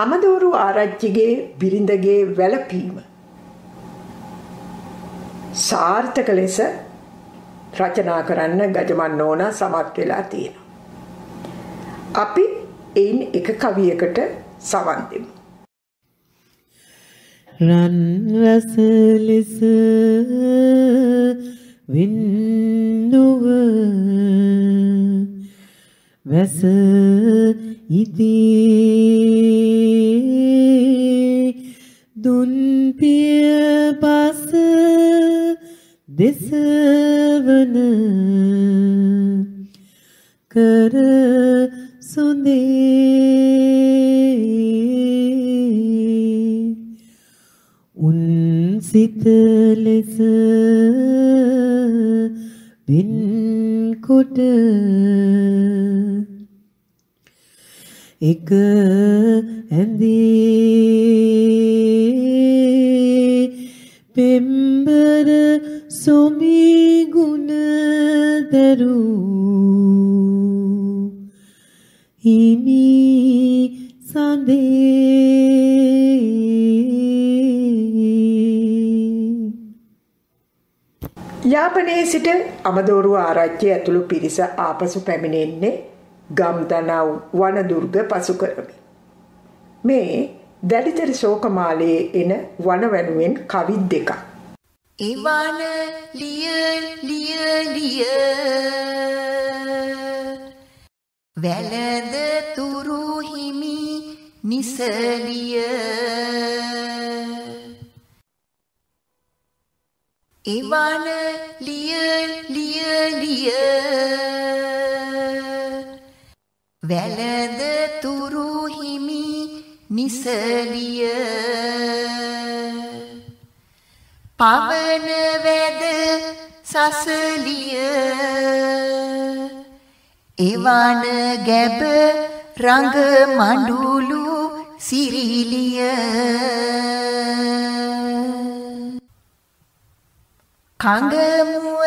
අමදෝරු ආරච්චිගේ බිරිඳගේ වැළපීම සාර්ථක ලෙස රචනා කරන්න ගජමන් නෝනා සමත් වෙලා තියෙනවා. අපි එයින් එක කවියකට සවන් දෙමු. රන් රස ලෙස වින්නුව වැස ඉදී දුන් පිය බස දෙසවන කර සොඳේ උන් සිත ලෙස වින් කොට එක ඇඳේ පෙම්බර සොමි ගුණ දරූ හිමි සඳේ යාපනයේ සිට අමදෝරුව ආරච්චි ඇතුළු පිරිස ආපසු පැමිණෙන්නේ ගම්දනව් වනදුර්ග පසු කරමි. මේ දැඩිතර ශෝකමාලයේ එන වන වෙනුවෙන් කවි දෙකක්. එවන ලිය ලිය ලිය වැළඳ තුරු හිමි නිසලිය එවන ලිය ලිය ලිය වැළඳ තුරු හිමි නිසලිය පවන වැද සසලිය එවන ගැබ රඟ මඬුළු සිරිලිය කඟ මුව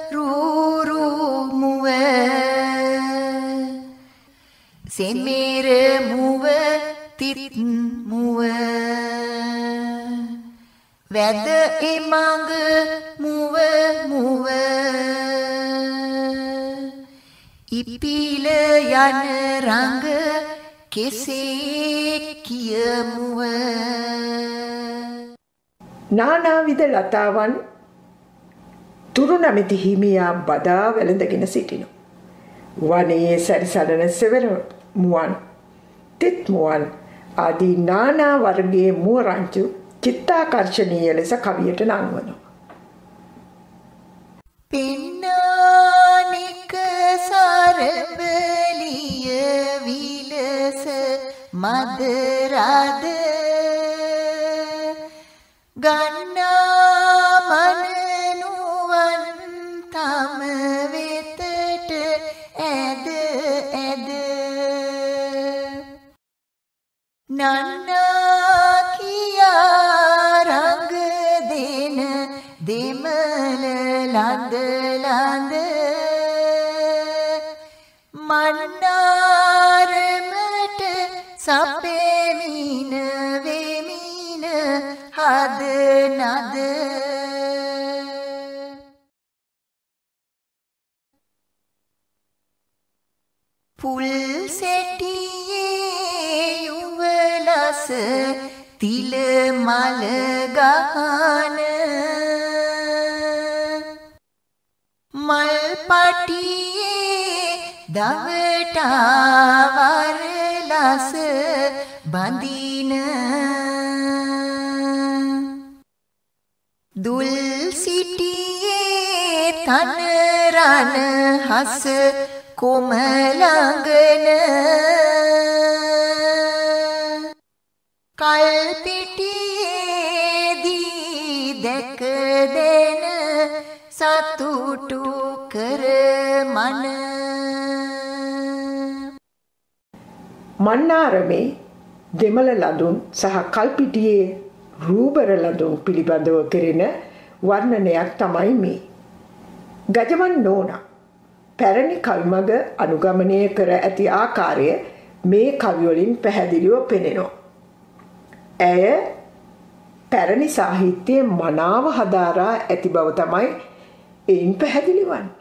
රූරු මුව සෙමෙර මුව තිත් මුව වැද එමඟ මුව මුව ඉපිල යන රඟ කෙසේ කියමුව නානාවිධ ලතාවන් තුරු නැමැති හිමියා බදා වැළඳගෙන සිටිනවා. වනයේ සැරිසරන සෙවර මුවන්, තිත් මුවන් ආදී නානා වර්ගයේ මුව රංචු චිත්තාකර්ෂණීය ලෙස කවියට නංවනවා. පින්නානික සරබලිය විලස මදරාද ගන්නා මනනුවන් තම වෙතට ඇද ඇද නන්නා කියා රඟ දෙන දෙමළ ලඳ ලඳ මන්නාරමට සපෙමින වෙමින හද නද පුල් සෙටියේ යුවලස තිල මල ගහන මල් පටියේ දවටා වරලස බඳින දුල් සිටියේ තනරන හස කොමලඟන කල්පිටියේදී දැක දෙන සතුටු කර මන මන්නාරමේ දෙමළ ලඳුන් සහ කල්පිටියේ රූබර ලඳුන් පිළිබඳව කෙරෙන වර්ණනයක් තමයි මේ. ගජමන් නෝනා පැරණි කවිමග අනුගමනය කර ඇති ආකාරය මේ කවිවලින් පැහැදිලිව පෙනෙනවා. ඇය පැරණි සාහිත්‍යයේ මනාව හදාරා ඇති බව තමයි එයින් පැහැදිලි වන්නේ.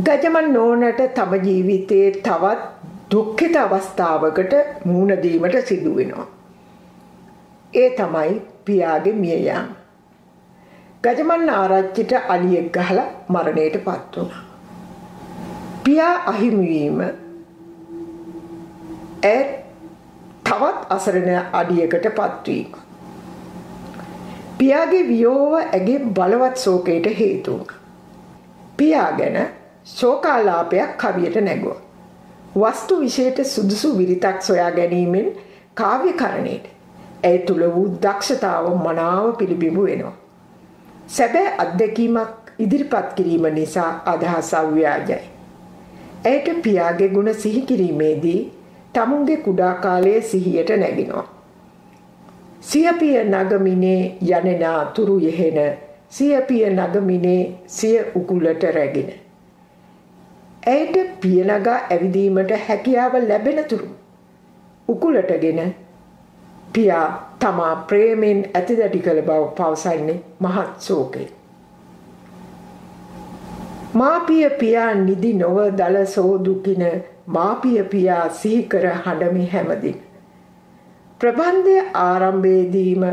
ගජමන් නෝනට තම ජීවිතයේ තවත් දුක්ඛිත අවස්ථාවකට මුහුණ දීමට සිදු වෙනවා. ඒ තමයි පියාගේ මිය යාම. ගජමන් ආරච්චිට අලියෙක් ගහලා මරණයට පත් වුණා. පියා අහිමි වීම තවත් අසරණ අඩියකට පත්වීම. පියාගේ වියෝව ඇගේ බලවත් ශෝකයට හේතු වුණා. පියා ගැන ශෝකාලාපයක් කවියට නැගුවා. වස්තු විශේෂයට සුදුසු විරිතක් සොයා ගැනීමෙන් කාව්‍යකරණයට ඇය තුළ වූ දක්ෂතාව මනාව පිළිබිඹු වෙනවා. සැබෑ අත්දැකීමක් ඉදිරිපත් කිරීම නිසා අදහස අව්‍යාජයි. ඇයට පියාගේ ගුණ සිහි කිරීමේදී තමුන්ගේ කුඩා කාලයේ සිහියට නැගිනවා. සියපිය නගමිනේ යනෙනා තුරු යෙහෙන සියපිය නගමිනේ සිය උකුලට රැගෙන. ඇයට පියනගා ඇවිදීමට හැකියාව ලැබෙන තුරු උකුලටගෙන පියා තමා ප්‍රේමෙන් ඇතිදැඩි කළ බව පවසන්නේ මහත් ශෝකයෙන්. මාපිය පියා නිදි නොව දල සෝදුකින මාපිය පියා සිහිකර හඬමි හැමදින. ප්‍රබන්ධය ආරම්භයේදීම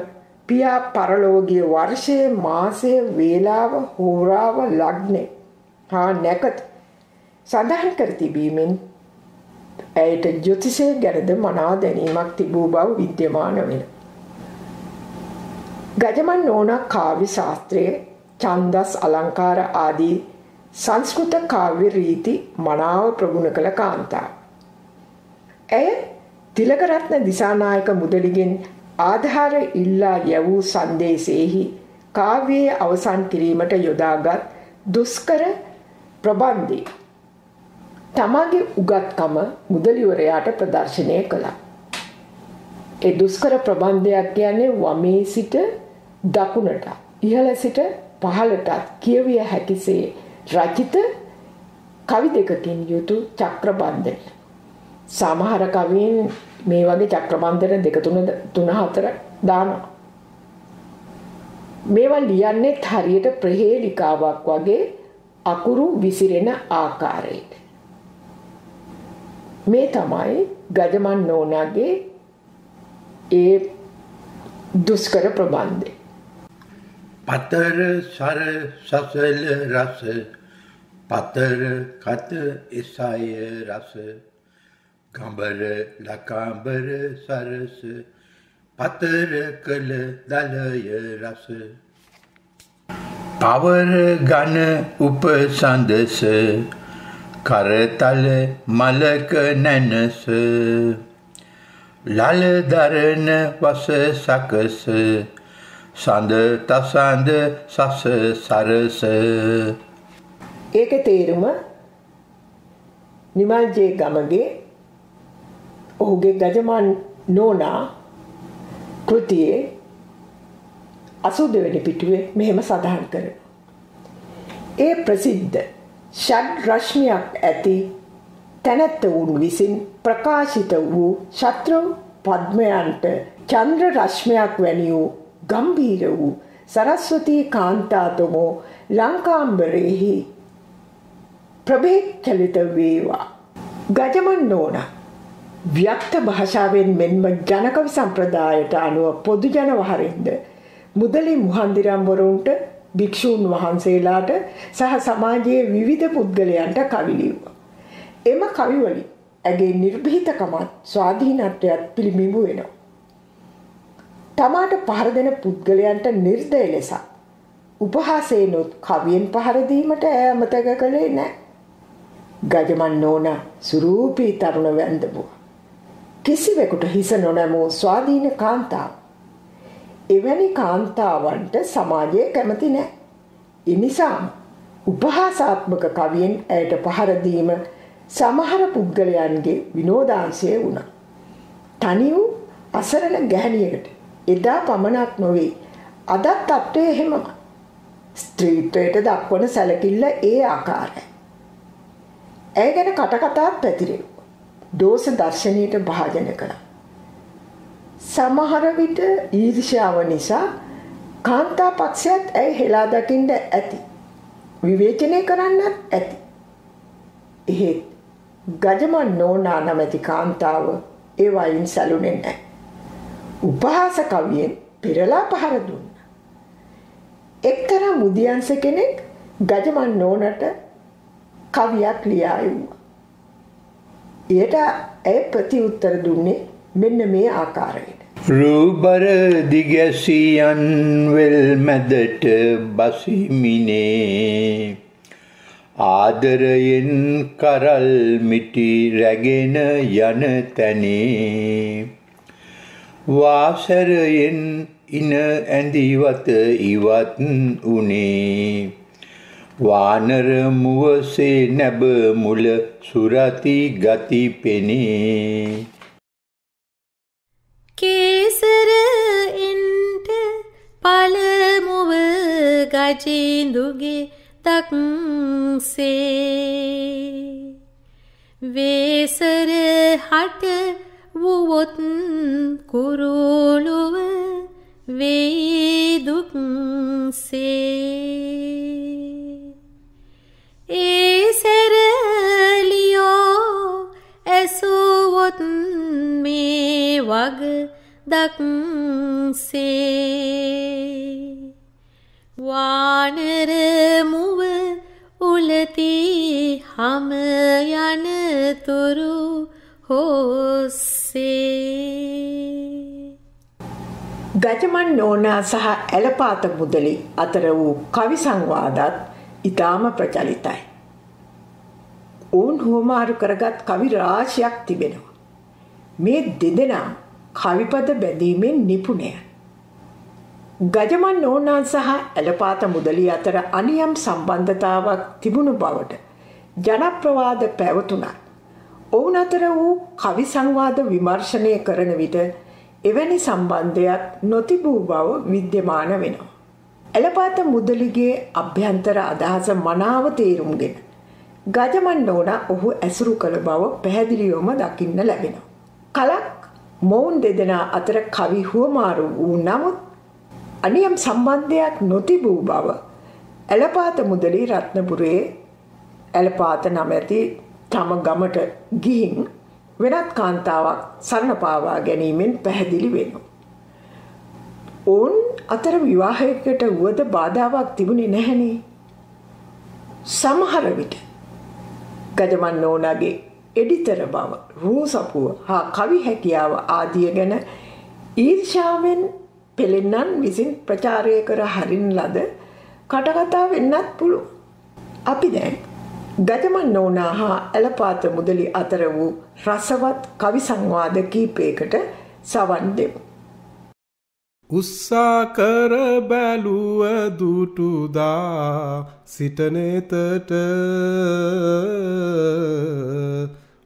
පියා පරලෝකීය වර්ෂයේ මාසයේ වේලාව හෝරාව ලග්නේ හා නැකත සඳහන් කර තිබීමෙන් ඇයට ජ්‍යොතිෂය ගැනද මනා දැනීමක් තිබූ බව විද්‍යමාන වෙන. ගජමන් නෝනා කාව්‍ය ශාස්ත්‍රයේ ඡන්දස් අලංකාර ආදී සංස්කෘත කාව්‍ය රීති මනාව ප්‍රගුණ කළ කාන්තාව. ඇය තිලකරත්න දිසානායක මුදලිගෙන් ආධාර ඉල්ලා යවූ සංදේශයේහි කාව්‍යයේ අවසන් කිරීමට යොදාගත් දුෂ්කර ප්‍රබන්ධය තමාගේ උගත්කම මුදලිවරයාට ප්‍රදර්ශනය කළා. ඒ දුෂ්කර ප්‍රබන්ධයක් කියන්නේ වමේ සිට දකුණට ඉහළ සිට පහළට කියවිය හැකිසේ රචිත කවි දෙකකින් යුතු චක්‍රබන්ධනය. සමහර කවීන් මේ වගේ චක්‍රබන්ධන 2 3 4 දානවා. මේවා ලියන්නේ හරියට ප්‍රහේලිකාවක් වගේ අකුරු විසිරෙන ආකාරයට. මේ තමයි ගජමන් නෝනාගේ ඒ දුෂ්කර ප්‍රබන්ධය. පතර සර සසල රස පතර කත එසය රස ගඹර ලකාඹර සරස පතර කළ දලය රස පවර ගන උපසන්දස කරතල මලක නැනස ලල දරන වස සකස සඳ තසඳ සස සරස. ඒකේ තේරුම නිමල් ජේ ගමගේ ඔහුගේ ගජමන් නෝනා කෘතියේ 82 වෙනි පිටුවේ මෙහෙම සඳහන් කරනවා. ඒ ප්‍රසිද්ධ ෂඩ් රශ්මියක් ඇති තැනැත්තවුන් විසින් ප්‍රකාශිත වූ ශත්‍රු පද්මයන්ට චන්ද්‍ර රශ්මියක් වැනි වූ ගම්භීර වූ සරස්වතී කාන්තාතමෝ ලංකාම්බරෙහි ප්‍රභේක්ෂලිත වේවා. ගජමන් නෝනා ව්‍යක්ත භාෂාවෙන් මෙන්ම ජනකවි සම්ප්‍රදායට අනුව පොදු ජන වහරින්ද මුදලි මුහන්දිරම්වරුන්ට භික්ෂූන් වහන්සේලාට සහ සමාජයේ විවිධ පුද්ගලයන්ට කවි ලිව්වා. එම කවිවලින් ඇගේ නිර්භීතකමත් ස්වාධීනත්වයත් පිළිබිඹු වෙනවා. තමාට පහර දෙන පුද්ගලයන්ට නිර්දය ලෙස උපහාසයෙන්ොත් කවියෙන් පහර දීමට අමතක කළේ නැහැ. ගජමන් නෝනා සුරූපී තරුණ වැන්දබුවා. කිසිවෙකුට හිස නොනැමූ ස්වාධීන කාන්තාව. එවැනි කාන්තාවන්ට සමාජය කැමති නැහැ. ඒ නිසා උපහාසාත්මක කවියෙන් ඇයට පහර දීම සමහර පුද්ගලයන්ගේ විනෝදාංශය වුණා. තනි වූ අසරණ ගැහණියකට එදා පමණක් නොවේ අදත් තත්ත්වය එහෙමම. ස්ත්‍රීත්වයට දක්වන සැලකිල්ල ඒ ආකාරයි. ඇය ගැන කටකතාත් පැතිරෙව්වා. දෝෂ දර්ශනයට භාජන කළා. සමහර විට ඊර්ෂ්‍යාව නිසා කාන්තා පක්ෂයත් ඇය හෙලා දකින්න ඇති. විවේචනය කරන්නත් ඇති. එහෙත් ගජමන් නෝනා නැමැති කාන්තාව ඒ වයින් සැලුනේ නැහැ. උපහාස කවියෙන් පෙරලා පහර දුන්නා. එක්තරා මුදියන්ස කෙනෙක් ගජමන් නෝනට කවියක් ලියා එව්වා. එයට ඇය ප්‍රතිඋත්තර දුන්නේ මෙන්න මේ ආකාරයට. රූබර දිගැසියන් වෙල් මැදට බසිමිනේ ආදරයෙන් කරල් මිටි රැගෙන යන තැනේ වාසරයෙන් ඉන ඇඳිවත ඉවත් උනේ වානර මුවසේ නැබ මුල සුරති ගති පෙනේ කේසර එන්ට පළමුව ගජින්දුගේ දක්සේ වේසර හට වුවොත් කුරුළුව වේදුක්සේ ඒ සැරලියෝ ඇසුවොත් මේ වග දක්සේ වානර මුව උලති හම යනතුරු හොස්සේ. ගජමන් නෝනා සහ ඇලපාත මුදලි අතර වූ කවි සංවාදත් ඉතාම ප්‍රචලිතයි. ඔවුන් හුවමාරු කරගත් කවි රාශියක් තිබෙනවා. මේ දෙදෙනා කවිපද බැඳීමෙන් නිපුණය. ගජමන් නෝනා සහ ඇලපාත මුදලි අතර අනියම් සම්බන්ධතාවක් තිබුණු බවට ජනප්‍රවාද පැවතුණා. ඔවුන් අතර වූ කවි සංවාද විමර්ශනය කරන විට එවැනි සම්බන්ධයක් නොතිබූ බව විද්‍යමාන වෙනවා. ඇලපාත මුදලිගේ අභ්‍යන්තර අදහස මනාව තේරුම්ගෙන ගජමන් නෝනා ඔහු ඇසුරු කළ බව පැහැදිලිවම දකින්න ලැබෙනවා. කලක් මොවුන් දෙදෙනා අතර කවි හුවමාරු වූ නමුත් අනියම් සම්බන්ධයක් නොතිබූ බව ඇලපාත මුදලි රත්නපුරේ ඇලපාත නමැති තම ගමට ගිහින් වෙනත් කාන්තාවක් සරණ පාවා ගැනීමෙන් පැහැදිලි වෙනවා. ඔවුන් අතර විවාහයකට වුවද බාධාවක් තිබුණේ නැහැනේ. සමහර විට ගජමන් නෝනාගේ එඩිතර බව, රූසපුව හා කවි හැකියාව ආදිය ගැන ඊර්ෂ්‍යාවෙන් පෙළෙන්නන් විසින් ප්‍රචාරය කර හරින ලද කටකතා වෙන්නත් පුළුවන්. අපි දැන් ගජමන් නෝනා හා ඇලපාත මුදලි අතර වූ රසවත් කවි සංවාද කීපයකට සවන් දෙමු. උස්සා කර බැලුව දුටුදා සිටනෙතට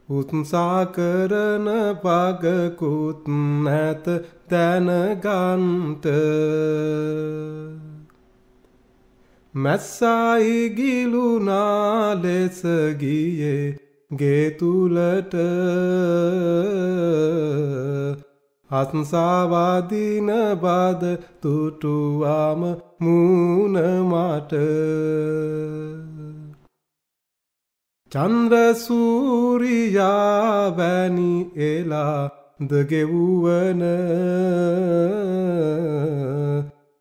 උත්සා කරන පගකුත් නැත දැනගන්ට මැස්සායි ගිලුනා ලෙස ගියේ ගෙතුලට අත්සාවාදින බද තුටුවාම මූණ මට චන්ද්‍ර සූරියා වැනි එලා දගෙවුවන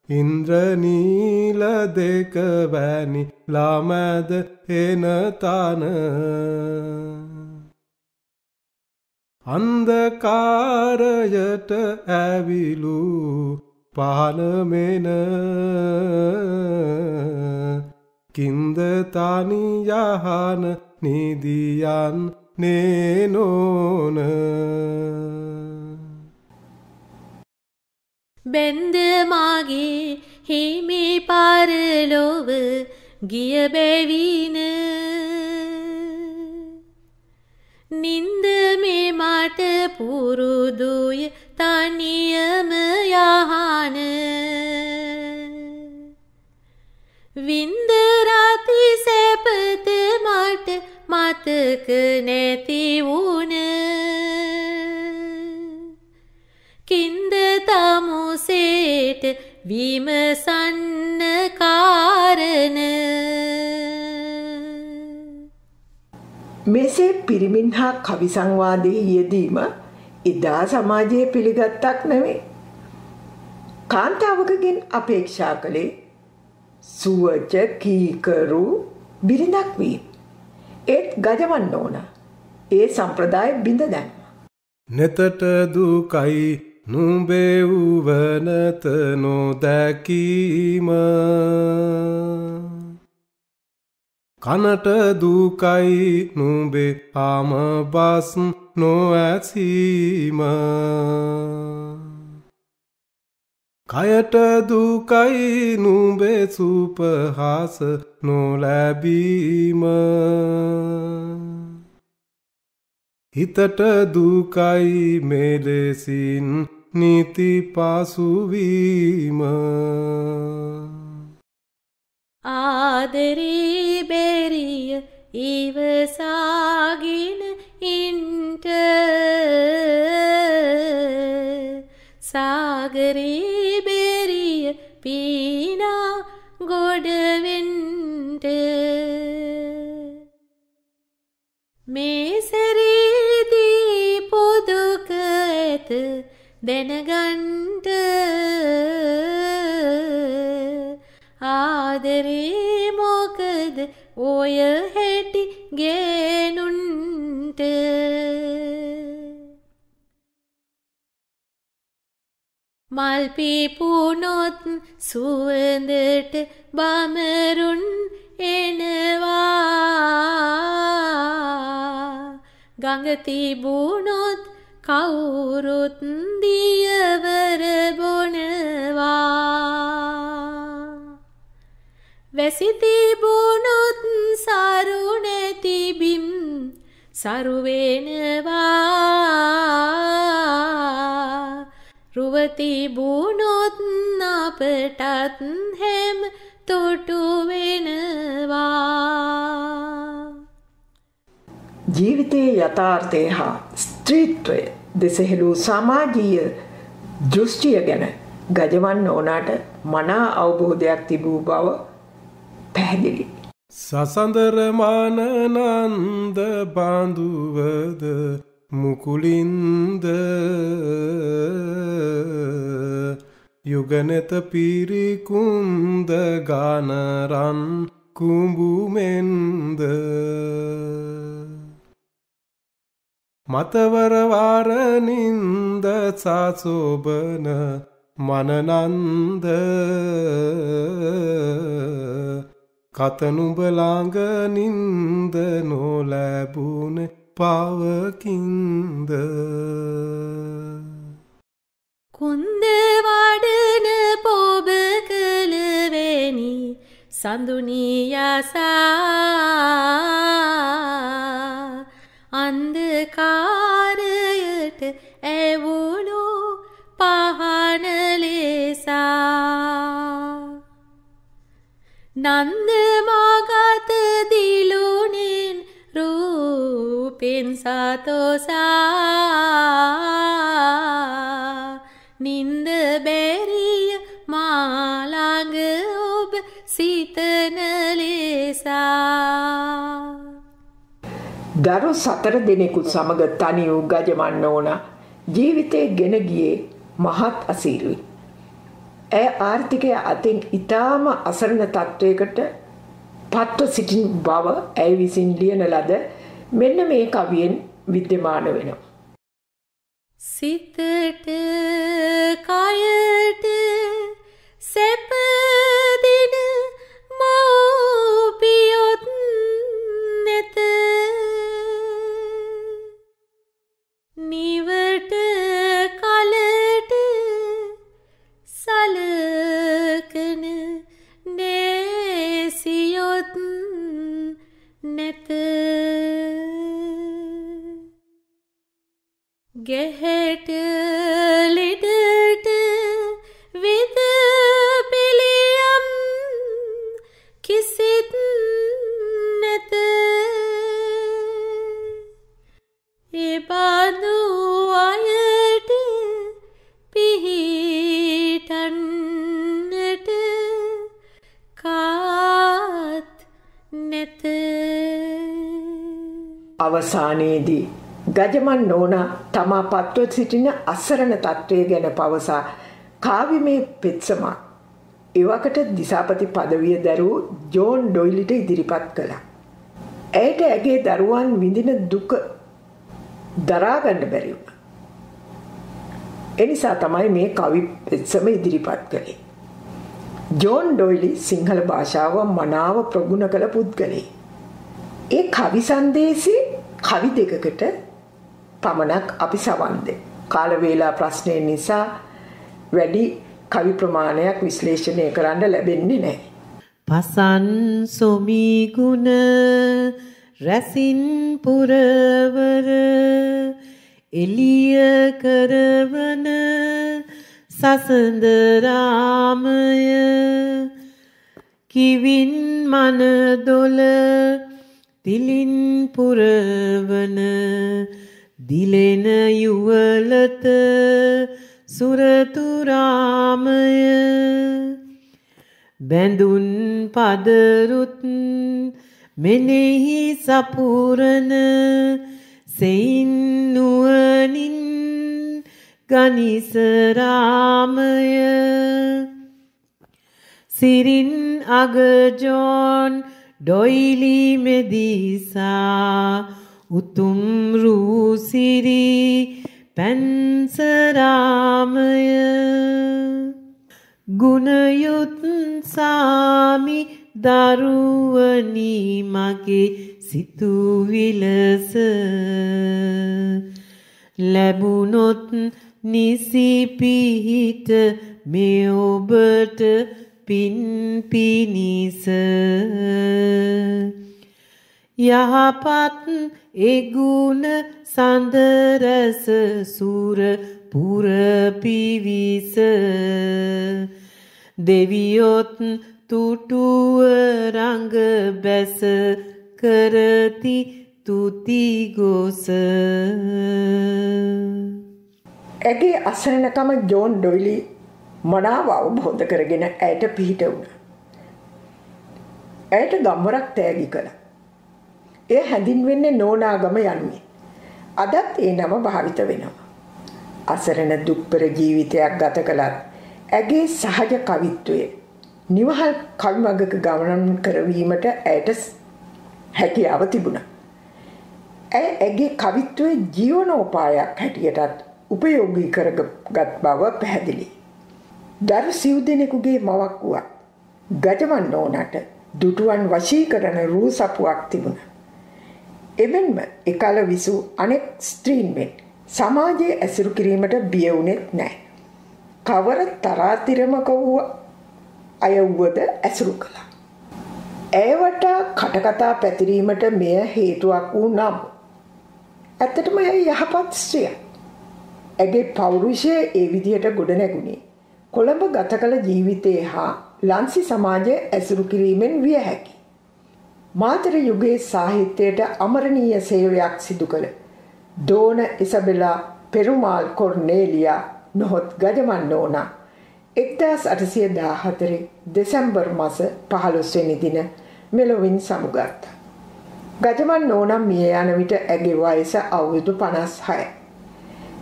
ඉන්ද්‍රනීල දෙක වැනි ළමැද එන තන අන්ධකාරයට ඇවිලු පහනමෙන කින්ද තනි යහන නිදියන් නේනෝන බෙන්ද මාගේ හිමි පාරලොව ගිය බැවින නින්ද මේ මට පුරුදුය තනියම යහන වින්ද රාති සැපත මට මතක නැති වුණ කින්ද තමුසේට විමසන්න කාරණ මෙසේ පිරිමින් හා කවි සංවාදයේ යෙදීම එදා සමාජයේ පිළිගත්තක් නෙවෙයි. කාන්තාවකගෙන් අපේක්ෂා කළේ සුවච කීකරු බිරිඳක් වීම. ඒත් ගජවන්න ඕන. ඒ සම්ප්‍රදාය බිඳ දැම්ම. නෙතට දුකයි නුඹේ උවනත නොදැකීම කනට දුකයි නුඹේ ආමබස් නොඇසීම කයට දුකයි නුඹේ සුපහාස නොලැබීම හිතට දුකයි මෙලෙසින් නීති පසුවීම ආදරී බෙරිය ඉවසාගෙන ඉන්ට සාගරී බෙරිය පීනා ගොඩවෙන්ට මේ සැරීදී පොදුක ඇත දැනගන්ට ආදරේ මොකද ඔය හැටි ගේනුන්ට මල් පිපුණොත් සුවඳට බමරුන් එනවා ගඟ තිබුණොත් කවුරුත් දියවර බොනවා වැසි තිබුණොත් සරු නැති බිම් සරු වෙනවා රුව තිබුණොත් අපටත් හැම තොටු වෙනවා ජීවිතයේ යථාර්ථය හා ස්ත්‍රීත්වය දෙසහෙළූ සමාජීය දෘෂ්ටිය ගැන ගජවන්න ඕනාට මනා අවබෝධයක් තිබූ බව පැහැදිලි. සසඳර මානනන්ද බඳුවද මුකුලින්ද යුගනෙත පිරිකුන්ද ගානරන් කුඹුමෙන්ද මතවරවාරනින්ද සාසෝබන මනනන්ද කතනුඹලාඟ නින්ද නොලැබුණ පවකින්ද කුන්ද වඩන පොබ කළවෙනි සඳුනියසා අන්ධකාරයට ඇවුණු පහන ලෙසා නන්ද මාගත දිලුණෙන් රූපෙන් සතෝසා නින්ද බැරිය මාළඟ ඔබ සිතන ලෙසා දරු 4 දෙනෙකු සමග තනි වූ ගජවන්න ඕන ජීවිතේ ගෙන ගියේ මහත් අසීරුයි. ඇය ආර්ථිකය අතින් ඊටාම අසරණ තත්වයකට පත්ව සිටින බව ඇය විසින් ලියන ලද මෙන්න මේ කවියෙන් විද්‍යමාන වෙනවා. සිතට කයට සැපදින මව්පියොත් නැත නිවට කලට සලකන නෑසියොත් නැත ගැහැට ලෙඩට වෙද පිළියම් කිසිත් නැත එබඳු අයට පිහිටන්නට කාත් නැත. අවසානයේදී ගජමන් නෝනා තමා පත්ව සිටින අසරණ තත්ත්වය ගැන පවසා කාව්‍යමය පෙත්සමක් එවකට දිසාපති පදවිය දැරූ ජෝන් ඩොයිලිට ඉදිරිපත් කළා. ඇයට ඇගේ දරුවන් විඳින දුක දරාගන්න බැරි වුණා. එනිසා තමයි මේ කවි පෙත්සම ඉදිරිපත් කළේ. ජෝන් ඩොයිලි සිංහල භාෂාව මනාව ප්‍රගුණ කළ පුද්ගලයෙක්. ඒ කවි සංදේශේ කවි දෙකකට පමණක් අපි සවන් දෙමු. කාල වේලා ප්‍රශ්නය නිසා වැඩි කවි ප්‍රමාණයක් විශ්ලේෂණය කරන්න ලැබෙන්නේ නැහැ. පසන් සොමි ගුණ රැසින් පුරවර එළිය කරවන සසඳ රාමය කිවින් මනදොල තිලින් පුරවන දිලෙන යුවලත සුරතුරාමය බැඳුන් පදරුත් මෙනෙහි සපුරන සෙයින් නුවණින් ගනිසරාමය සිරින් අගජෝන් ඩොයිලි මෙදිසා උතුම් රූසිරි පැන්සරාමය ගුණයුත් සාමි දරුවනි මගේ සිතුවිලස ලැබුණොත් නිසි පිහිට මේ ඔබට පින් පිනිස යහපත් එගුණ සඳරස සුර පුර පිවිස දෙවියොත් තුටුව රඟ බැස කරති තුති ගොස. ඇගේ අසරණකම ජෝන් ඩොයිලි මනාව අවබෝධ කරගෙන ඇයට පිහිට වුණා. ඇයට ගම්වරක් තෑගි කළා. එය හැඳින්වෙන්නේ නෝනාගම යන්නේ. අදත් ඒ නම භාවිත වෙනවා. අසරණ දුක්බර ජීවිතයක් ගත කළත් ඇගේ සහජ කවිත්වය නිවහල් කවිමගක ගමන් කරවීමට ඇයට හැකියාව තිබුණා. ඇය ඇගේ කවිත්වයේ ජීවනෝපායක් හැටියටත් උපයෝගී කරගත් බව පැහැදිලි. දරු සිව් දෙනෙකුගේ මවක් වුණා. ගජමන් නෝනාට දුටුවන් වශී කරන රූ සපුවක් තිබුණා. එමෙන්ම එකල විසූ අනෙක් ස්ත්‍රීන් මෙන් සමාජයේ ඇසුරු කිරීමට බිය වුණෙත් නැහැ. කවර තරාතිරමක වූ අය වුවද ඇසුරු කළා. ඇයට කටකතා පැතිරීමට මෙය හේතුවක් වූ නම් ඇත්තටම ඇය යහපත් ස්ත්‍රියක්. ඇගේ පෞරුෂය ඒ විදිහට ගොඩ නැගුණේ කොළඹ ගත කළ ජීවිතයේ හා ලන්සි සමාජයේ ඇසුරු කිරීමෙන් විය හැකියි. මාතර යුගයේ සාහිත්‍යයට අමරණීය සේවයක් සිදු කළ දෝන ඉසබෙලා පෙරුමාල් කොර්නේලියා නොහොත් ගජමන් නෝනා 1814 දෙසැම්බර් මාස 15 වෙනි දින මෙලොවින් සමුගත්තා. ගජමන් නෝනා මිය යන විට ඇගේ වයස අවුරුදු 56යි.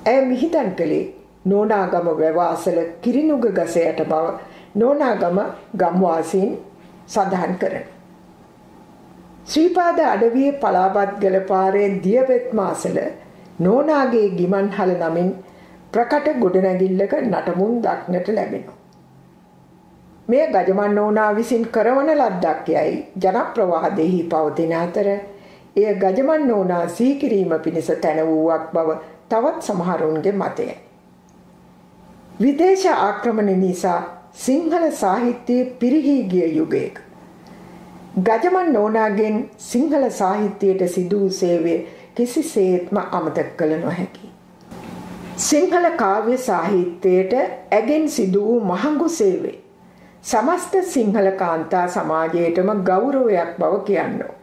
ඇය මිහිදන් කළේ නෝනාගම වැවාසල කිරිනුග ගසයට බව නෝනාගම ගම්වාසීන් සඳහන් කරනවා. ශ්‍රීපාද අඩවියේ පලාබත් ගල පාරේ දියපෙත් මාසල නෝනාගේ ගිමන්හල නමින් ප්‍රකට ගොඩනැගිල්ලක නටමුන් දක්නට ලැබෙනවා. මේ ගජමන් නෝනා විසින් කරවන ලද්දක් යයි ජනප්‍රවාදයෙහි පවතින අතර එය ගජමන් නෝනා සිහිකිරීම පිණිස තැන වූවක් බව තවත් සමහරුන්ගේ මතයයි. විදේශ ආක්‍රමණ නිසා සිංහල සාහිත්‍යයේ පිරිහී ගිය යුගයක ගජමන් නෝනාගෙන් සිංහල සාහිත්‍යයට සිදු වූ සේවය කිසිසේත්ම අමතක කළ නොහැකි. සිංහල කාව්‍ය සාහිත්‍යයට ඇගෙන් සිදු වූ මහඟු සේවය සමස්ත සිංහල කාන්තා සමාජයටම ගෞරවයක් බව කියන්නෝ.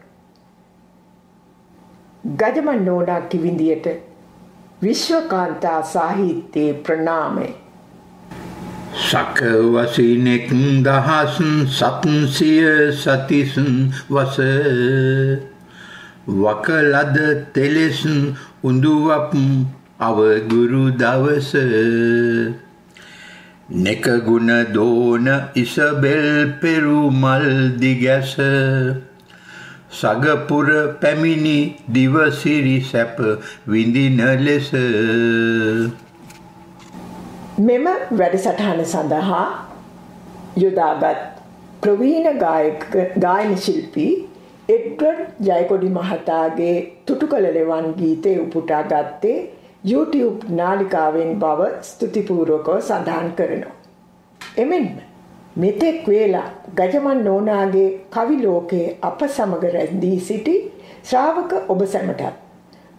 ගජමන් නෝනා කිවිඳියට විශ්ව කාන්තා සාහිත්‍යයේ ප්‍රණාමය. සක වසිනෙක් දහස් සත්සිය සතිසන් වස වකලද තෙලෙස් උඳුවප් අවගුරු දවස නෙක ගුණ දෝන ඉසබෙල් පෙරුමල් දිගැස සගපුර පැමිණි දිවසිරි සැප විඳින ලෙස. මෙම වැඩසටහන සඳහා යොදාගත් ප්‍රවීණ ගායන ශිල්පී එඩ්වඩ් ජයකොඩි මහතාගේ තුටු කළ ලෙවන් ගීතය උපුටා ගත්තේ YouTube නාලිකාවෙන් බව ස්තුතිපූර්වකව සඳහන් කරනවා. එමෙන්ම මෙතෙක් වේලා ගජමන් නෝනාගේ කවි ලෝකයේ අප සමග රැඳී සිටි ශ්‍රාවක ඔබ සැමටත්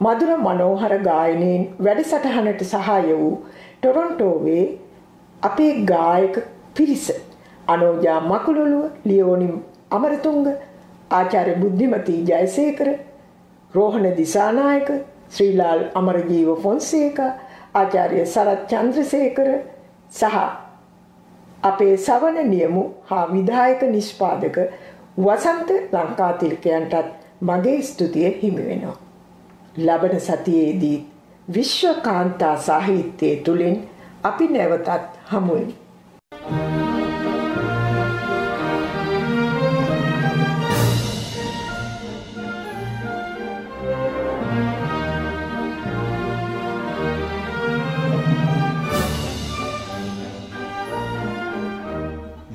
මధుර මනෝහර ගායනයෙන් වැඩසටහනට සහාය වූ ටොරොන්ටෝවේ අපේ ගායක පිරිස අනෝජා මකුලුළුව, ලියෝනි අමරතුංග, ආචාර්ය බුද්ධිමති ජයසේකර, රෝහණ දිසානායක, ශ්‍රීලාල් අමරජීව ෆොන්සේකා, ආචාර්ය සරත් චන්ද්‍රසේකර සහ අපේ සවන නියමු හා විධායක නිෂ්පාදක වසන්ත ලංකාතිලකයන්ටත් මගේ ස්තුතිය හිමි වෙනවා. ලබන සතියේදී විශ්ව කාන්තා සාහිත්‍යය තුළින් අපි නැවතත් හමුවෙමු.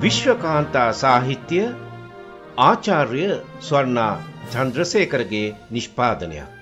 විශ්වකාන්තා සාහිත්‍ය ආචාර්ය ස්වර්ණා චන්ද්‍රසේකරගේ නිෂ්පාදනයක්.